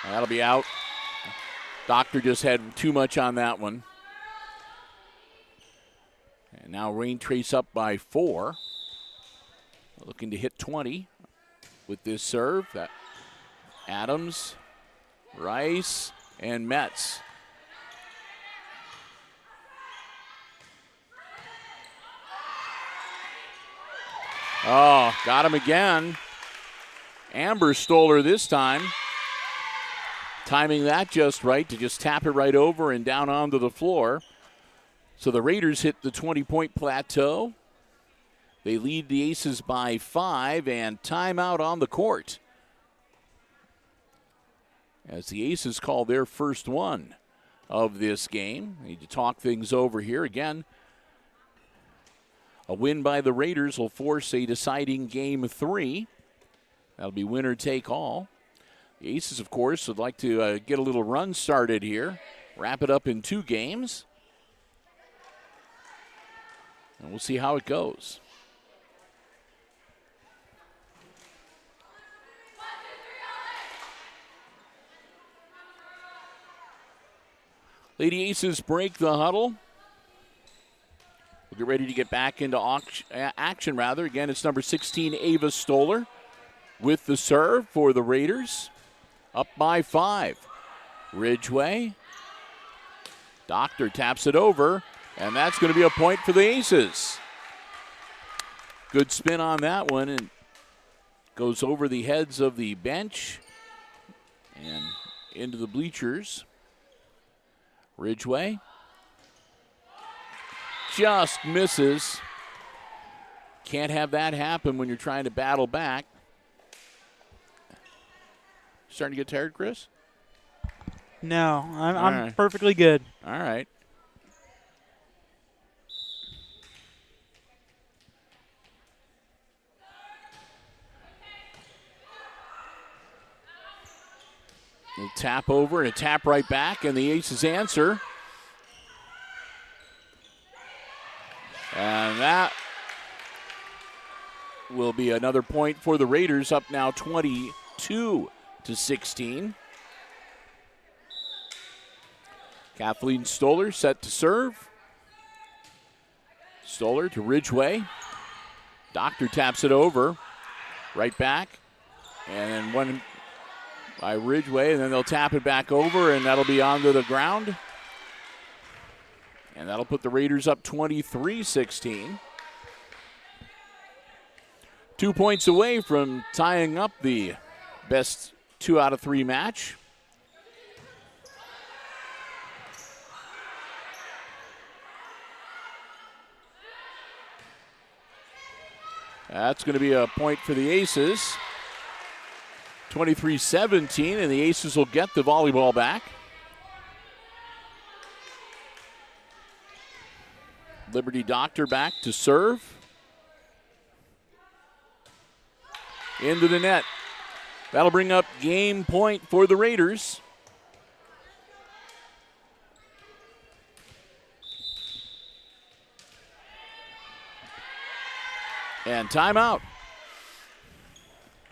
Speaker 1: That'll be out. Doctor just had too much on that one. And now Wayne Trace up by 4. Looking to hit 20 with this serve. That Adams, Rice, and Metz. Oh, got him again. Amber Stoller this time. Timing that just right to just tap it right over and down onto the floor. So the Raiders hit the 20-point plateau. They lead the Aces by 5, and timeout on the court. As the Aces call their first one of this game. Need to talk things over here again. A win by the Raiders will force a deciding game 3. That'll be winner take all. The Aces, of course, would like to get a little run started here. Wrap it up in 2 games. And we'll see how it goes. Lady Aces break the huddle. We'll get ready to get back into action. Again, it's number 16, Ava Stoller, with the serve for the Raiders. Up by 5. Ridgeway. Doctor taps it over, and that's going to be a point for the Aces. Good spin on that one, and goes over the heads of the bench and into the bleachers. Ridgeway just misses. Can't have that happen when you're trying to battle back. Starting to get tired, Chris?
Speaker 2: No, I'm
Speaker 1: right.
Speaker 2: perfectly good.
Speaker 1: All right. A tap over and a tap right back, and the Aces answer. And that will be another point for the Raiders, up now 22-16. Kathleen Stoller set to serve. Stoller to Ridgeway. Doctor taps it over. Right back. And then one by Ridgeway, and then they'll tap it back over, and that'll be onto the ground. And that'll put the Raiders up 23-16. 2 points away from tying up the best 2 out of 3 match. That's going to be a point for the Aces. 23-17, and the Aces will get the volleyball back. Liberty Doctor back to serve. Into the net. That'll bring up game point for the Raiders. And timeout.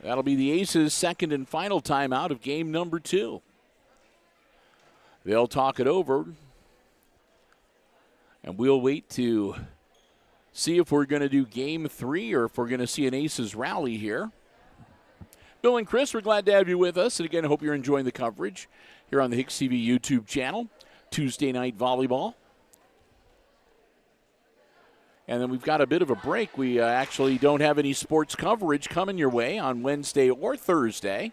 Speaker 1: That'll be the Aces' second and final timeout of game number 2. They'll talk it over, and we'll wait to see if we're going to do game 3 or if we're going to see an Aces rally here. Bill and Chris, we're glad to have you with us. And again, I hope you're enjoying the coverage here on the HIX-TV YouTube channel. Tuesday night volleyball. And then we've got a bit of a break. We actually don't have any sports coverage coming your way on Wednesday or Thursday.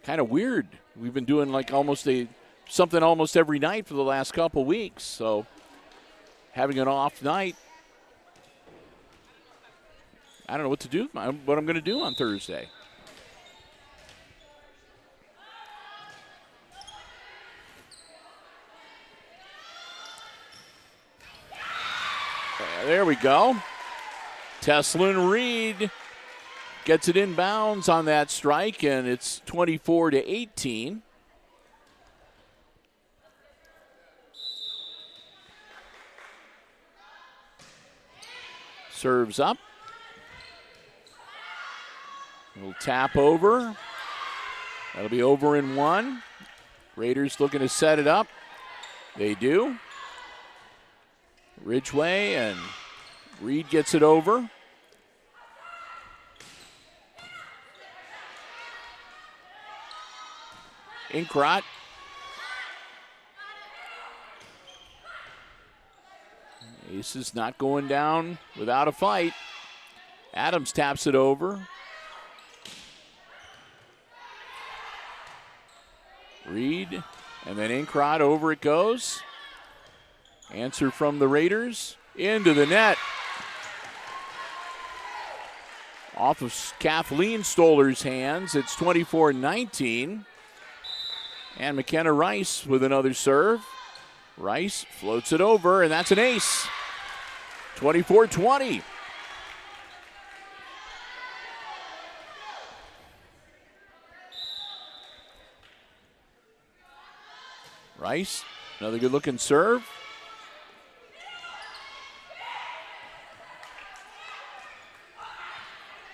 Speaker 1: Kind of weird. We've been doing like something almost every night for the last couple weeks. So having an off night, I don't know what to do, what I'm going to do on Thursday. There we go. Teslin Reed gets it inbounds on that strike, and it's 24-18. Serves up. A little tap over. That'll be over in 1. Raiders looking to set it up. They do. Ridgeway, and Reed gets it over. Inkrot. Aces not going down without a fight. Adams taps it over. Reed, and then Inkrot, over it goes. Answer from the Raiders, into the net. Off of Kathleen Stoller's hands, it's 24-19. And McKenna Rice with another serve. Rice floats it over, and that's an ace. 24-20. Rice, another good-looking serve.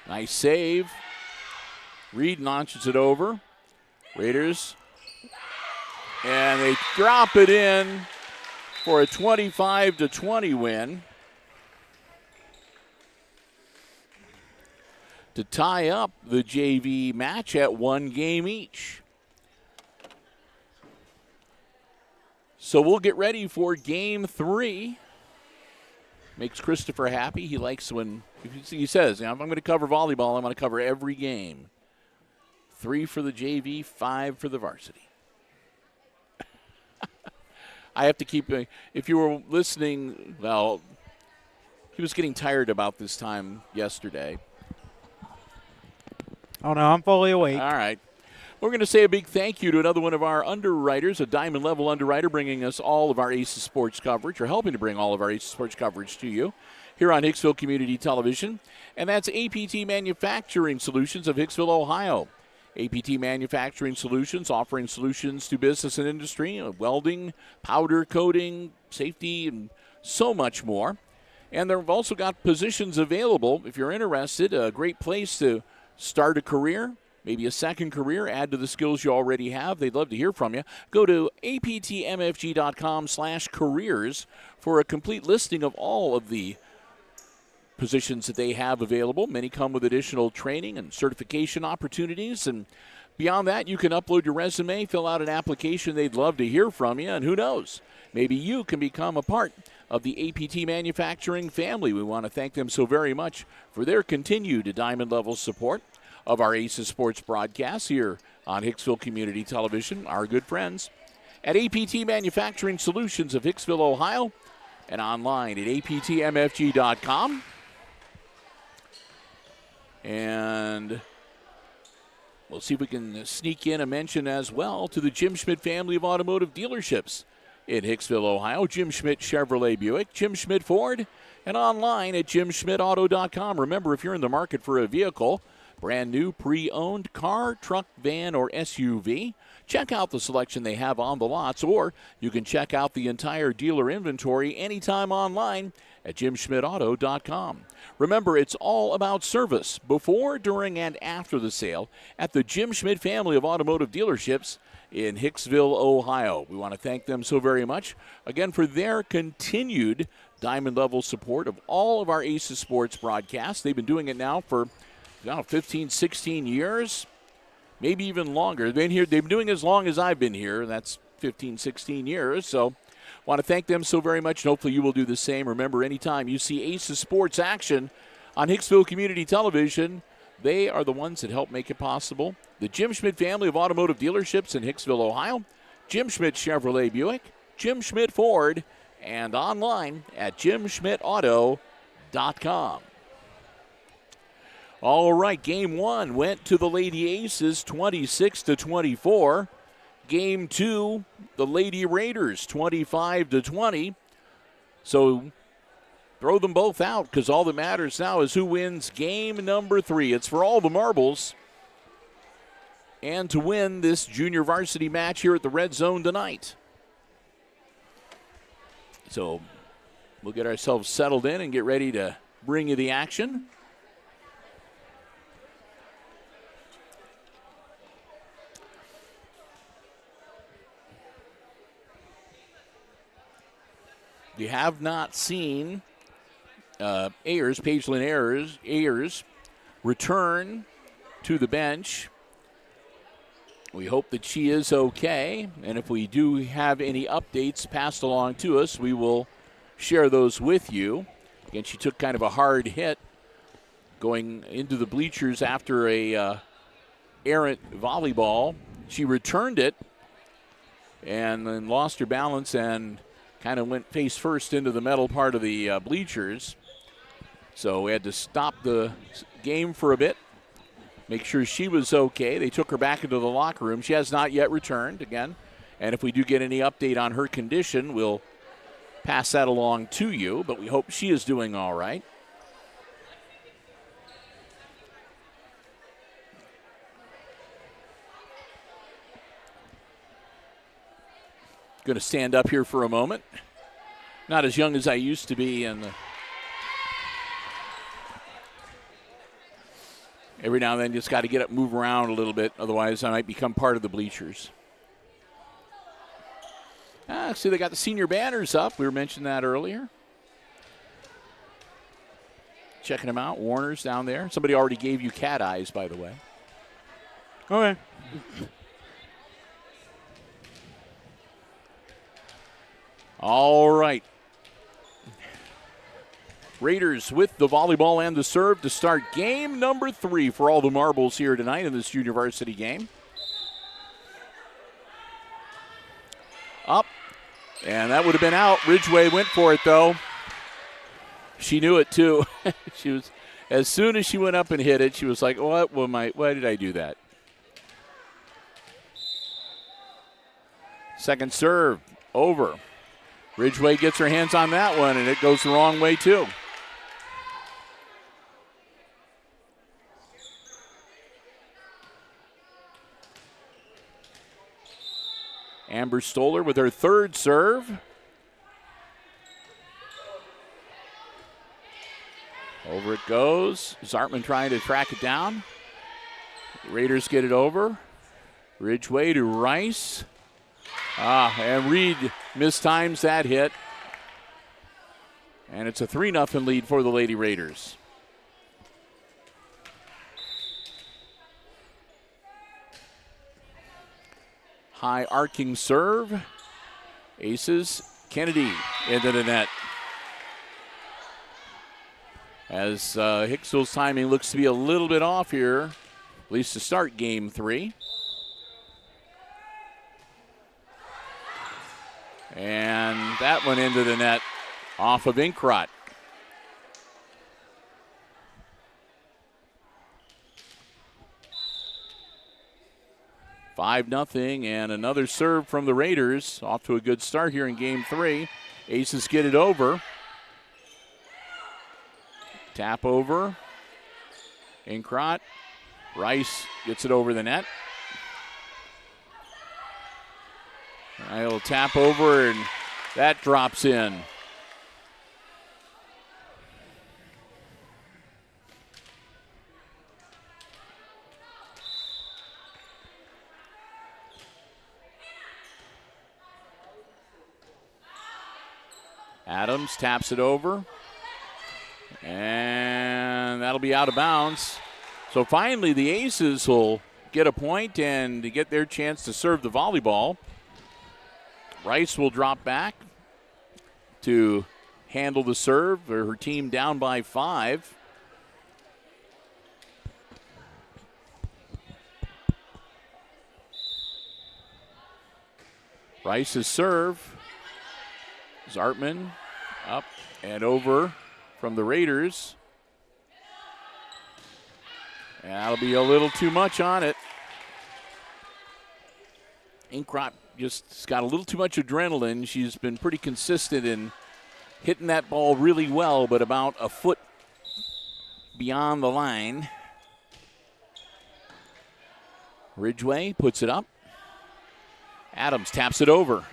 Speaker 1: Nice save. Reed launches it over. Raiders And they drop it in for a 25-20 win to tie up the JV match at 1 game each. So we'll get ready for game 3. Makes Christopher happy. He likes when he says, I'm going to cover volleyball. I'm going to cover every game. 3 for the JV, 5 for the varsity. I have to keep, if you were listening, well, he was getting tired about this time yesterday.
Speaker 2: Oh, no, I'm fully awake.
Speaker 1: All right. We're going to say a big thank you to another one of our underwriters, a diamond level underwriter, bringing us all of our Aces Sports coverage, or helping to bring all of our Aces Sports coverage to you here on Hicksville Community Television. And that's APT Manufacturing Solutions of Hicksville, Ohio. APT Manufacturing Solutions, offering solutions to business and industry, welding, powder coating, safety, and so much more. And they've also got positions available. If you're interested, a great place to start a career, maybe a second career, add to the skills you already have. They'd love to hear from you. Go to aptmfg.com/careers for a complete listing of all of the positions that they have available. Many come with additional training and certification opportunities. And beyond that, you can upload your resume, fill out an application. They'd love to hear from you. And who knows, maybe you can become a part of the APT Manufacturing family. We want to thank them so very much for their continued diamond level support of our Aces Sports broadcasts here on Hicksville Community Television. Our good friends at APT Manufacturing Solutions of Hicksville, Ohio, and online at aptmfg.com. And we'll see if we can sneak in a mention as well to the Jim Schmidt family of automotive dealerships in Hicksville, Ohio. Jim Schmidt Chevrolet Buick, Jim Schmidt Ford, and online at jimschmidtauto.com. Remember, if you're in the market for a vehicle, brand new, pre-owned car, truck, van, or SUV, check out the selection they have on the lots, or you can check out the entire dealer inventory anytime online at jimschmidtauto.com. Remember, it's all about service before, during, and after the sale at the Jim Schmidt family of automotive dealerships in Hicksville, Ohio. We want to thank them so very much, again, for their continued diamond-level support of all of our Aces Sports broadcasts. They've been doing it now for 15, 16 years, maybe even longer. They've been doing it as long as I've been here. That's 15, 16 years. So want to thank them so very much, and hopefully you will do the same. Remember, anytime you see Aces Sports action on Hicksville Community Television, they are the ones that help make it possible. The Jim Schmidt family of automotive dealerships in Hicksville, Ohio, Jim Schmidt Chevrolet Buick, Jim Schmidt Ford, and online at jimschmidtauto.com. All right, game 1 went to the Lady Aces, 26-24. Game 2, the Lady Raiders, 25-20. So throw them both out, because all that matters now is who wins game number 3. It's for all the marbles and to win this junior varsity match here at the Red Zone tonight. So we'll get ourselves settled in and get ready to bring you the action. You have not seen Pagelin Ayers return to the bench. We hope that she is okay, and if we do have any updates passed along to us, we will share those with you. Again, she took kind of a hard hit going into the bleachers after a errant volleyball. She returned it and then lost her balance and kind of went face first into the metal part of the bleachers. So we had to stop the game for a bit, make sure she was okay. They took her back into the locker room. She has not yet returned again. And if we do get any update on her condition, we'll pass that along to you. But we hope she is doing all right. Going to stand up here for a moment. Not as young as I used to be, and every now and then just got to get up, move around a little bit. Otherwise, I might become part of the bleachers. See, they got the senior banners up. We were mentioning that earlier. Checking them out. Warner's down there. Somebody already gave you cat eyes, by the way.
Speaker 2: Okay.
Speaker 1: All right. Raiders with the volleyball and the serve to start game number 3 for all the marbles here tonight in this junior varsity game. Up, and that would have been out. Ridgway went for it, though. She knew it, too. She was, as soon as she went up and hit it, she was like, why did I do that? Second serve, over. Ridgway gets her hands on that one, and it goes the wrong way, too. Amber Stoller with her third serve. Over it goes. Zartman trying to track it down. Raiders get it over. Ridgway to Rice. And Reed mistimes that hit. And it's a 3-0 lead for the Lady Raiders. High arcing serve. Aces. Kennedy into the net. As Hicksville's timing looks to be a little bit off here, at least to start game 3. And that went into the net off of Inkrot. Five nothing, and another serve from the Raiders. Off to a good start here in game 3. Aces get it over. Tap over. Inkrot. Rice gets it over the net. A little tap over, and that drops in. Adams taps it over. And that'll be out of bounds. So finally the Aces will get a point and to get their chance to serve the volleyball. Rice will drop back to handle the serve. Her team down by 5. Rice's serve. Zartman up and over from the Raiders. And that'll be a little too much on it. Inkrot just got a little too much adrenaline. She's been pretty consistent in hitting that ball really well, but about a foot beyond the line. Ridgway puts it up. Adams taps it over.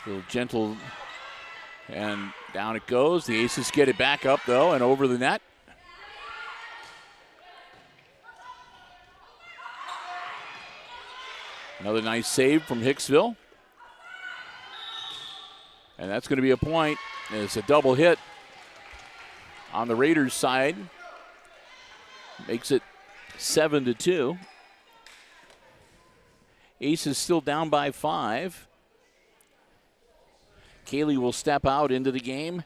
Speaker 1: A little gentle, and down it goes. The Aces get it back up, though, and over the net. Another nice save from Hicksville. And that's going to be a point. It's a double hit on the Raiders' side. Makes it 7-2. Aces still down by 5. Kaylee will step out into the game.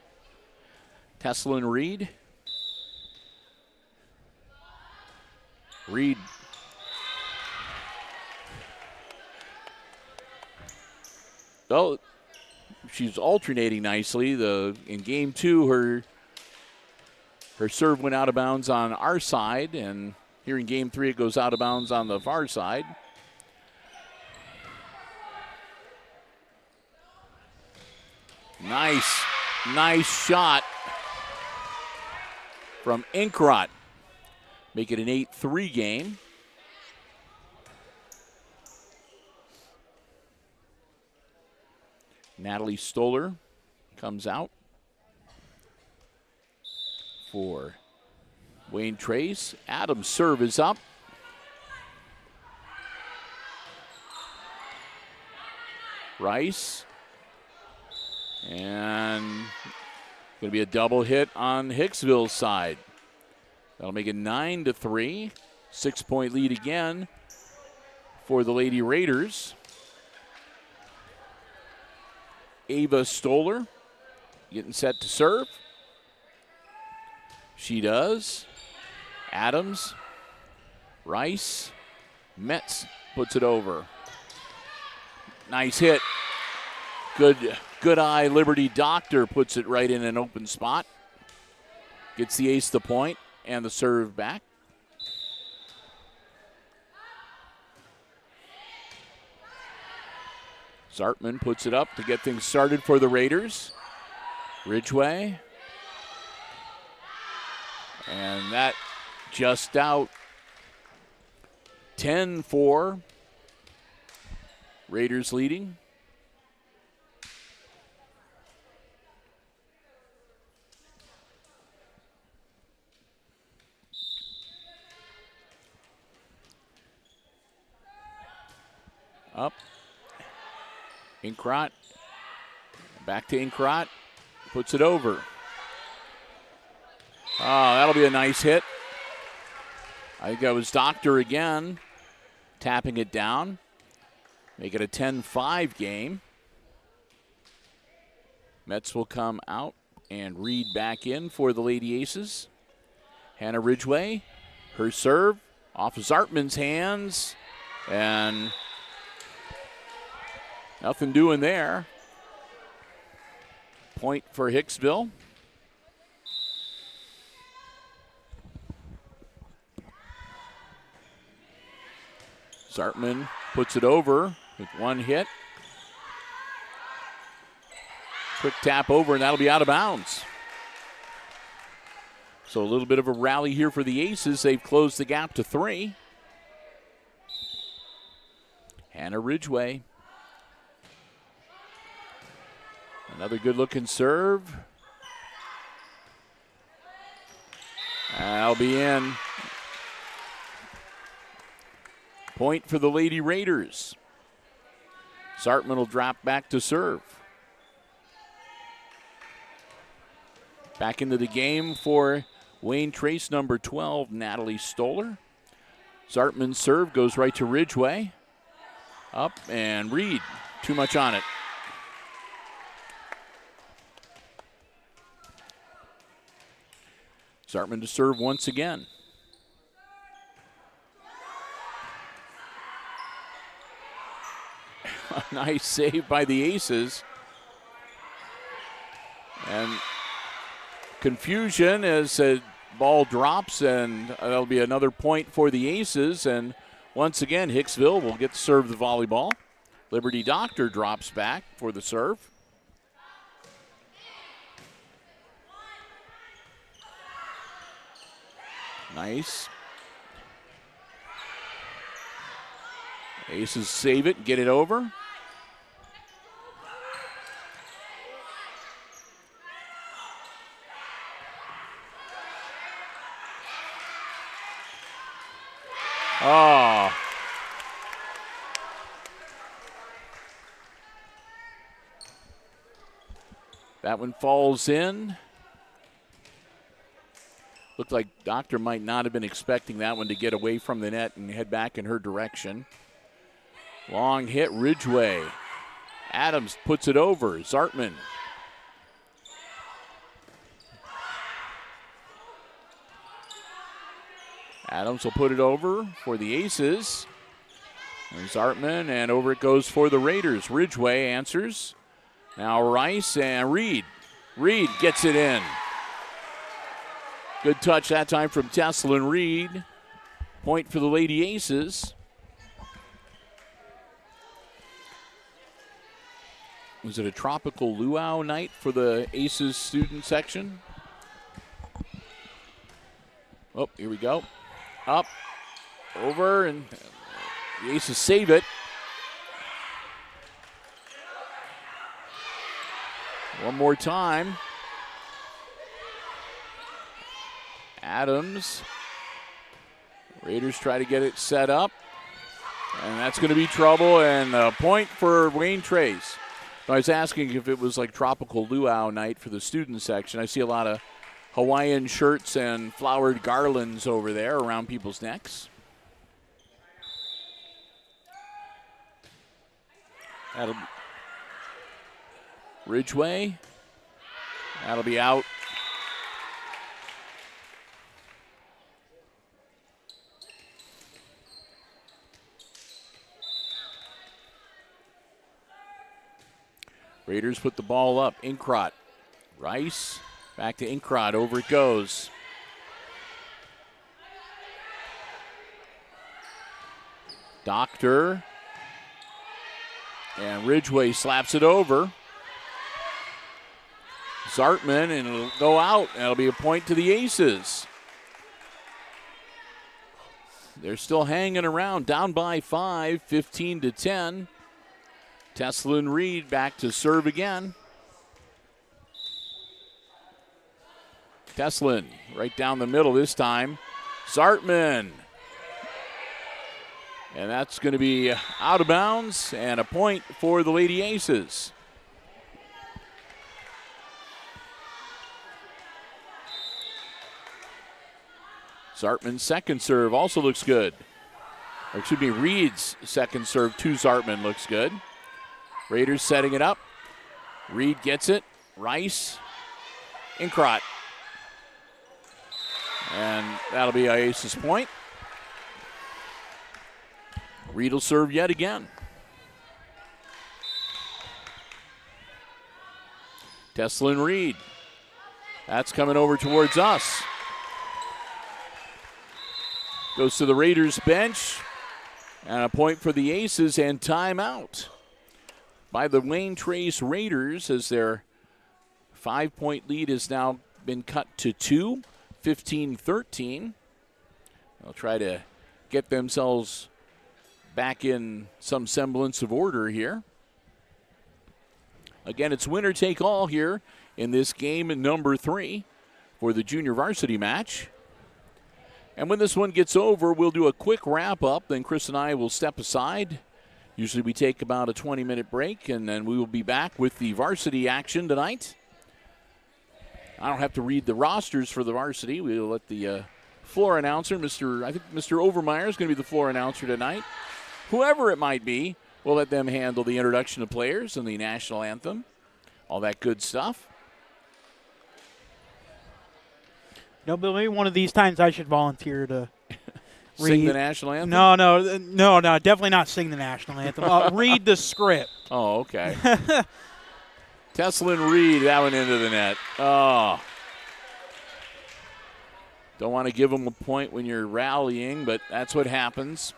Speaker 1: Teslin Reed. Reed. Oh, she's alternating nicely. In game 2, her serve went out of bounds on our side, and here in game 3, it goes out of bounds on the far side. Nice shot from Inkrot. Make it an 8-3 game. Natalie Stoller comes out for Wayne Trace. Adams' serve is up. Rice. And going to be a double hit on Hicksville's side. That'll make it 9-3. 6-point lead again for the Lady Raiders. Ava Stoller getting set to serve. She does. Adams. Rice. Metz puts it over. Nice hit. Good eye. Liberty Doctor puts it right in an open spot. Gets the ace the point and the serve back. Zartman puts it up to get things started for the Raiders. Ridgway. And that just out. 10-4. Raiders leading. Up. Inkrot. Back to Inkrot. Puts it over. Oh, that'll be a nice hit. I think that was Doctor again. Tapping it down. Make it a 10-5 game. Metz will come out and Reed back in for the Lady Aces. Hannah Ridgway. Her serve. Off of Zartman's hands. And nothing doing there. Point for Hicksville. Zartman puts it over with one hit. Quick tap over, and that'll be out of bounds. So a little bit of a rally here for the Aces. They've closed the gap to 3. Hannah Ridgway. Another good-looking serve. That'll be in. Point for the Lady Raiders. Zartman will drop back to serve. Back into the game for Wayne Trace, number 12, Natalie Stoller. Zartman's serve goes right to Ridgway. Up and Reed. Too much on it. Zartman to serve once again. A nice save by the Aces. And confusion as the ball drops, and that'll be another point for the Aces. And once again, Hicksville will get to serve the volleyball. Liberty Doctor drops back for the serve. Nice. Aces save it, get it over. Oh. That one falls in. Looked like Doctor might not have been expecting that one to get away from the net and head back in her direction. Long hit, Ridgway. Adams puts it over. Zartman. Adams will put it over for the Aces. And Zartman, and over it goes for the Raiders. Ridgway answers. Now Rice and Reed. Reed gets it in. Good touch that time from Teslin Reed. Point for the Lady Aces. Was it a tropical luau night for the Aces student section? Oh, here we go. Up, over, and the Aces save it. One more time. Adams. Raiders try to get it set up. And that's going to be trouble, and a point for Wayne Trace. I was asking if it was like tropical luau night for the student section. I see a lot of Hawaiian shirts and flowered garlands over there around people's necks. That'll Ridgeway. That'll be out. Raiders put the ball up. Inkrot. Rice. Back to Inkrot. Over it goes. Doctor. And Ridgeway slaps it over. Zartman, and it'll go out. And it'll be a point to the Aces. They're still hanging around. Down by 5, 15-10. Teslin Reed back to serve again. Teslin right down the middle this time. Zartman. And that's going to be out of bounds and a point for the Lady Aces. Zartman's second serve also looks good. Or excuse me, Reed's second serve to Zartman looks good. Raiders setting it up. Reed gets it. Rice. Inkrot. And that'll be a Aces point. Reed will serve yet again. Teslin Reed. That's coming over towards us. Goes to the Raiders bench. And a point for the Aces and timeout by the Wayne Trace Raiders, as their 5-point lead has now been cut to 2, 15-13. They'll try to get themselves back in some semblance of order here. Again, it's winner take all here in this game number 3 for the junior varsity match. And when this one gets over, we'll do a quick wrap up. Then Chris and I will step aside. Usually we take about a 20-minute break, and then we will be back with the varsity action tonight. I don't have to read the rosters for the varsity. We'll let the floor announcer, I think Mr. Overmeyer is going to be the floor announcer tonight. Whoever it might be, we'll let them handle the introduction of players and the national anthem, all that good stuff.
Speaker 2: No, but maybe one of these times I should volunteer to
Speaker 1: sing the national anthem?
Speaker 2: No, definitely not sing the national anthem. Read the script.
Speaker 1: Oh, okay. Teslin Reed, that one into the net. Oh. Don't want to give them a point when you're rallying, but that's what happens.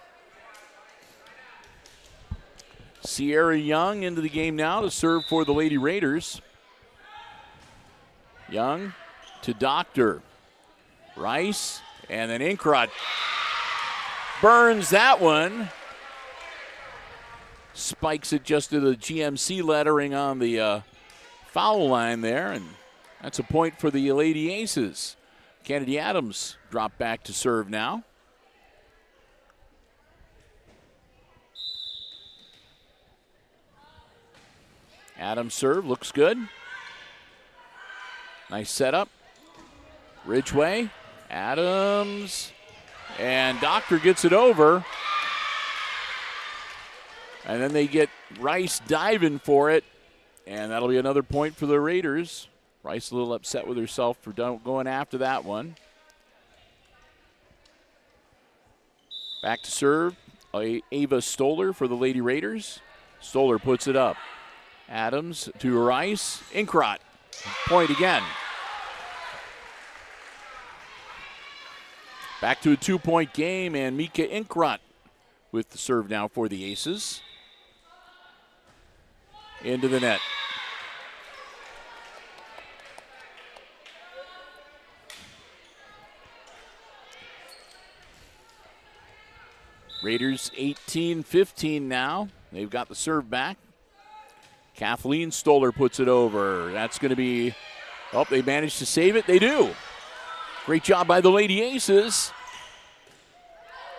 Speaker 1: Sierra Young into the game now to serve for the Lady Raiders. Young to Doctor. Rice, and then Inkrot burns that one. Spikes it just to the GMC lettering on the foul line there, and that's a point for the Lady Aces. Kennedy Adams dropped back to serve now. Adams serve, looks good. Nice setup. Ridgeway. Adams, and Doctor gets it over. And then they get Rice diving for it, and that'll be another point for the Raiders. Rice a little upset with herself for going after that one. Back to serve, Ava Stoller for the Lady Raiders. Stoller puts it up. Adams to Rice. Inkrot, point again. Back to a 2-point game, and Mika Inkrot with the serve now for the Aces. Into the net. Raiders 18-15 now. They've got the serve back. Kathleen Stoller puts it over. That's going to be, they managed to save it. They do. Great job by the Lady Aces.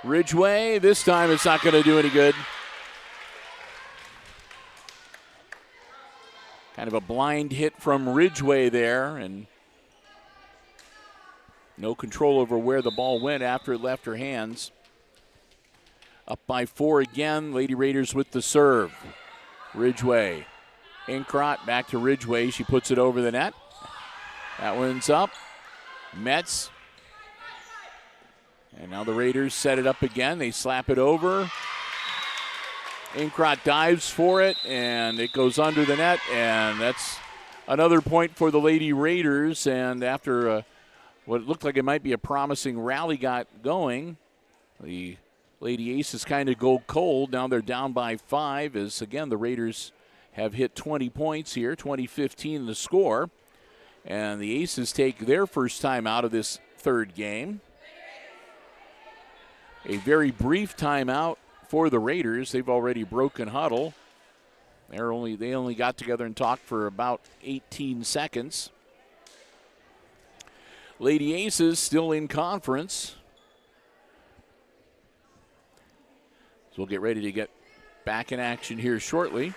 Speaker 1: Ridgeway, this time it's not going to do any good. Kind of a blind hit from Ridgeway there, and no control over where the ball went after it left her hands. Up by 4 again. Lady Raiders with the serve. Ridgeway. Inkrot back to Ridgeway. She puts it over the net. That one's up. Metz. And now the Raiders set it up again. They slap it over. Inkrot dives for it, and it goes under the net, and that's another point for the Lady Raiders. And after what looked like it might be a promising rally got going, the Lady Aces kind of go cold. Now they're down by 5 as, again, the Raiders have hit 20 points here, 20-15 the score. And the Aces take their first time out of this third game. A very brief timeout for the Raiders. They've already broken huddle. They only got together and talked for about 18 seconds. Lady Aces still in conference. So we'll get ready to get back in action here shortly.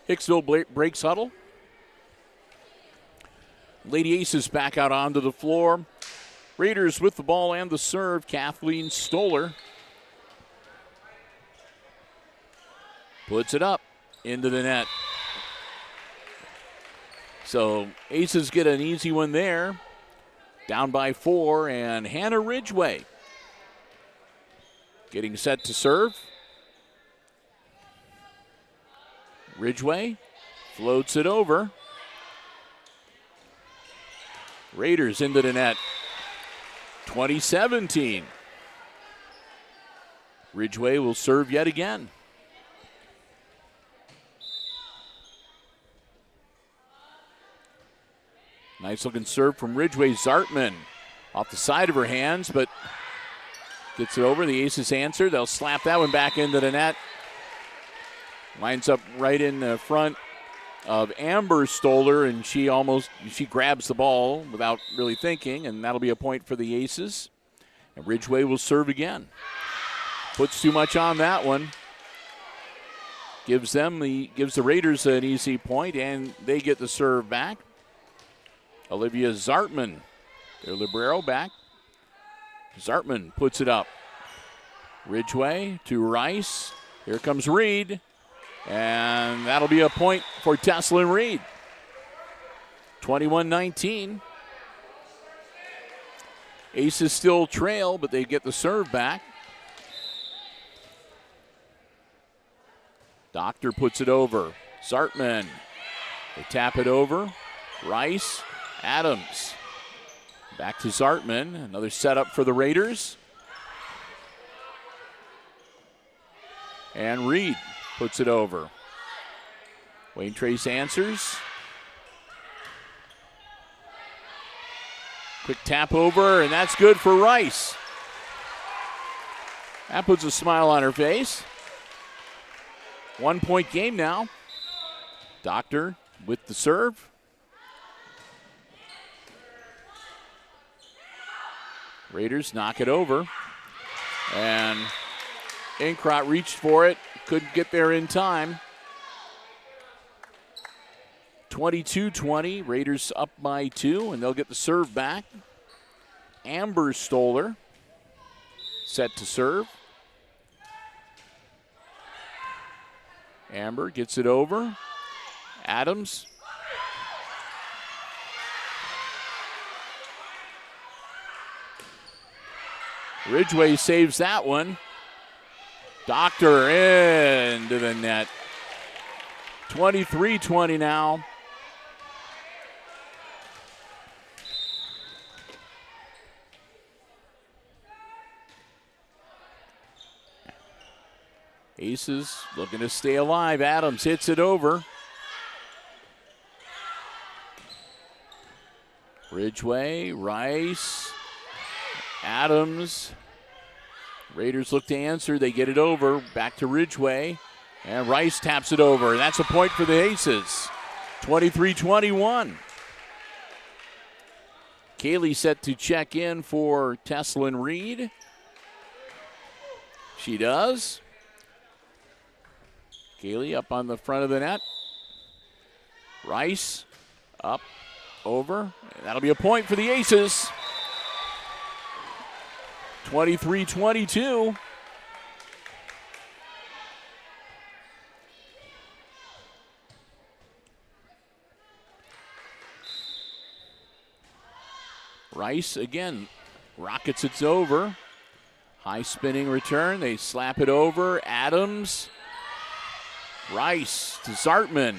Speaker 1: Hicksville breaks huddle. Lady Aces back out onto the floor. Raiders with the ball and the serve. Kathleen Stoller puts it up into the net. So Aces get an easy one there. Down by 4, and Hannah Ridgeway getting set to serve. Ridgeway floats it over. Raiders into the net. 20-17. Ridgeway will serve yet again. Nice looking serve from Ridgeway. Zartman off the side of her hands, but gets it over. The Aces answer. They'll slap that one back into the net. Lines up right in the front of Amber Stoller, and she grabs the ball without really thinking, and that'll be a point for the Aces. And Ridgeway will serve again. Puts too much on that one. Gives the Raiders an easy point, and they get the serve back. Olivia Zartman, their libero, back. Zartman puts it up. Ridgeway to Rice. Here comes Reed. And that'll be a point for Teslin Reed. 21-19. Aces still trail, but they get the serve back. Doctor puts it over. Zartman. They tap it over. Rice. Adams. Back to Zartman. Another setup for the Raiders. And Reed puts it over. Wayne Trace answers. Quick tap over, and that's good for Rice. That puts a smile on her face. 1 point game now. Doctor with the serve. Raiders knock it over. And Inkrot reached for it. Couldn't get there in time. 22-20. Raiders up by 2, and they'll get the serve back. Amber Stoller set to serve. Amber gets it over. Adams. Ridgeway saves that one. Doctor into the net. 23-20 now. Aces looking to stay alive. Adams hits it over. Ridgeway, Rice, Adams. Raiders look to answer. They get it over. Back to Ridgeway. And Rice taps it over. And that's a point for the Aces. 23-21. Kaylee set to check in for Teslin Reed. She does. Kaylee up on the front of the net. Rice up, over. And that'll be a point for the Aces. 23-22. Rice again rockets it over. High spinning return. They slap it over. Adams. Rice to Zartman.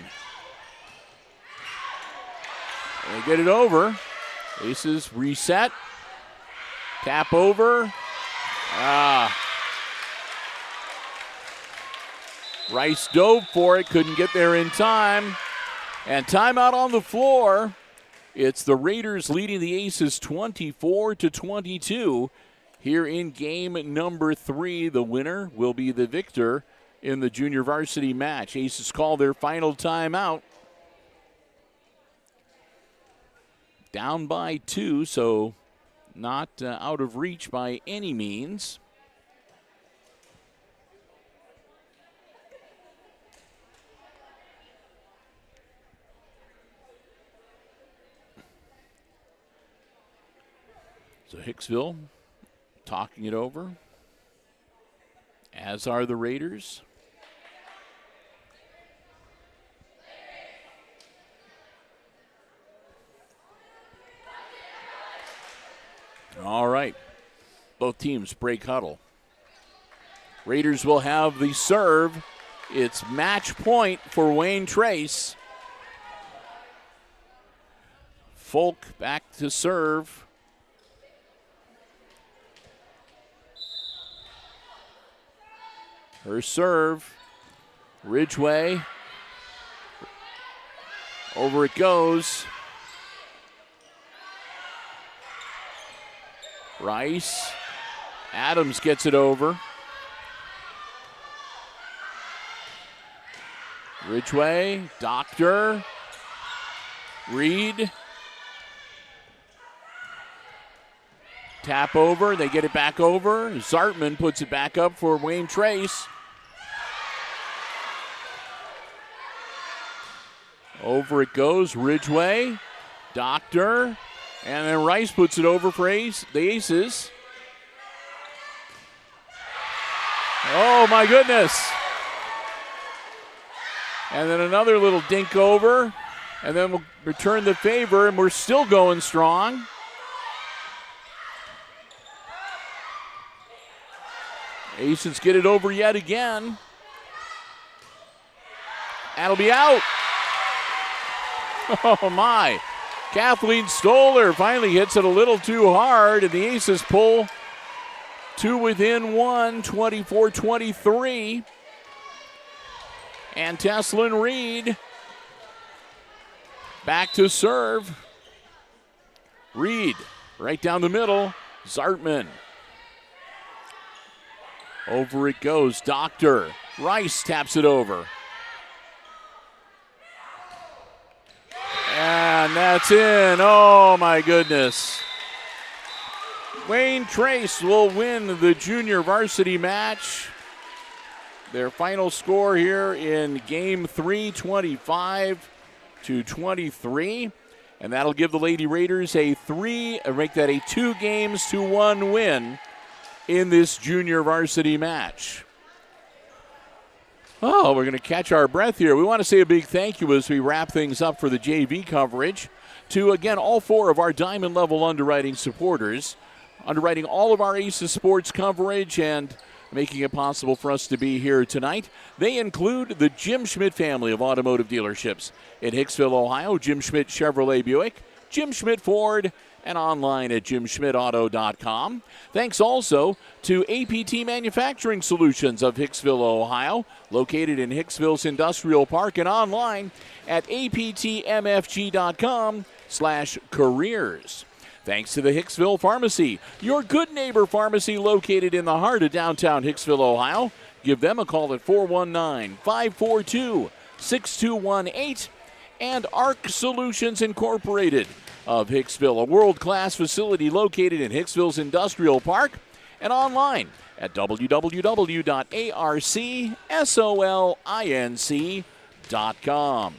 Speaker 1: They get it over. Aces reset. Tap over. Rice dove for it. Couldn't get there in time. And timeout on the floor. It's the Raiders leading the Aces 24-22 here in game number 3. The winner will be the victor in the junior varsity match. Aces call their final timeout. Down by 2, so not out of reach by any means. So Hicksville talking it over, as are the Raiders. All right, both teams break huddle. Raiders will have the serve. It's match point for Wayne Trace. Folk back to serve. Her serve, Ridgway, over it goes. Rice, Adams gets it over. Ridgway, Doctor, Reed. Tap over, they get it back over. Zartman puts it back up for Wayne Trace. Over it goes, Ridgway, Doctor, and then Rice puts it over for the Aces. Oh my goodness. And then another little dink over, and then we'll return the favor, and we're still going strong. Aces get it over yet again. That'll be out. Oh my. Kathleen Stoller finally hits it a little too hard, and the Aces pull two within one, 24-23. And Teslin Reed back to serve. Reed right down the middle. Zartman. Over it goes. Doctor. Rice taps it over. And that's in. Oh, my goodness. Wayne Trace will win the junior varsity match. Their final score here in game 3, 25-23. And that'll give the Lady Raiders make that a 2-1 win in this junior varsity match. Oh, we're going to catch our breath here. We want to say a big thank you as we wrap things up for the JV coverage to, again, all 4 of our Diamond Level underwriting supporters, underwriting all of our Aces sports coverage and making it possible for us to be here tonight. They include the Jim Schmidt family of automotive dealerships in Hicksville, Ohio, Jim Schmidt Chevrolet Buick, Jim Schmidt Ford, and online at jimschmidtauto.com. Thanks also to APT Manufacturing Solutions of Hicksville, Ohio, located in Hicksville's Industrial Park and online at aptmfg.com/careers. Thanks to the Hicksville Pharmacy, your good neighbor pharmacy located in the heart of downtown Hicksville, Ohio. Give them a call at 419-542-6218. And ARC Solutions Incorporated, of Hicksville, a world-class facility located in Hicksville's Industrial Park and online at www.arcsolinc.com.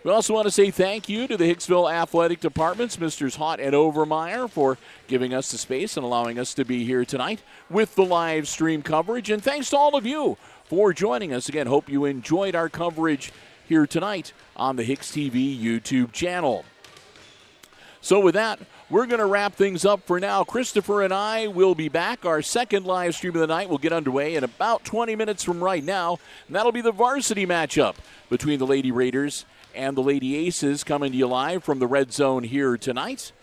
Speaker 1: We also want to say thank you to the Hicksville Athletic Departments, Misters Hott and Overmeyer, for giving us the space and allowing us to be here tonight with the live stream coverage. And thanks to all of you for joining us. Again, hope you enjoyed our coverage here tonight on the HIX-TV YouTube channel. So with that, we're going to wrap things up for now. Christopher and I will be back. Our second live stream of the night will get underway in about 20 minutes from right now. And that'll be the varsity matchup between the Lady Raiders and the Lady Aces, coming to you live from the Red Zone here tonight.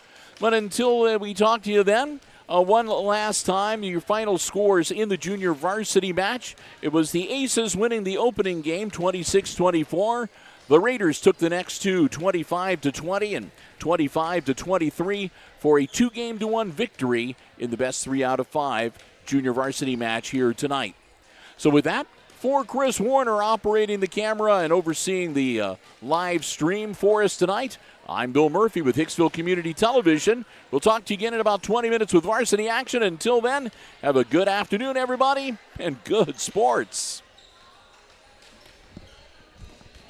Speaker 1: But until we talk to you then, one last time, your final scores in the junior varsity match. It was the Aces winning the opening game 26-24. The Raiders took the next two 25-20 and 25-23 for a 2-game-to-1 victory in the best 3 out of 5 junior varsity match here tonight. So with that, for Chris Warner operating the camera and overseeing the live stream for us tonight, I'm Bill Murphy with Hicksville Community Television. We'll talk to you again in about 20 minutes with varsity action. Until then, have a good afternoon, everybody, and good sports.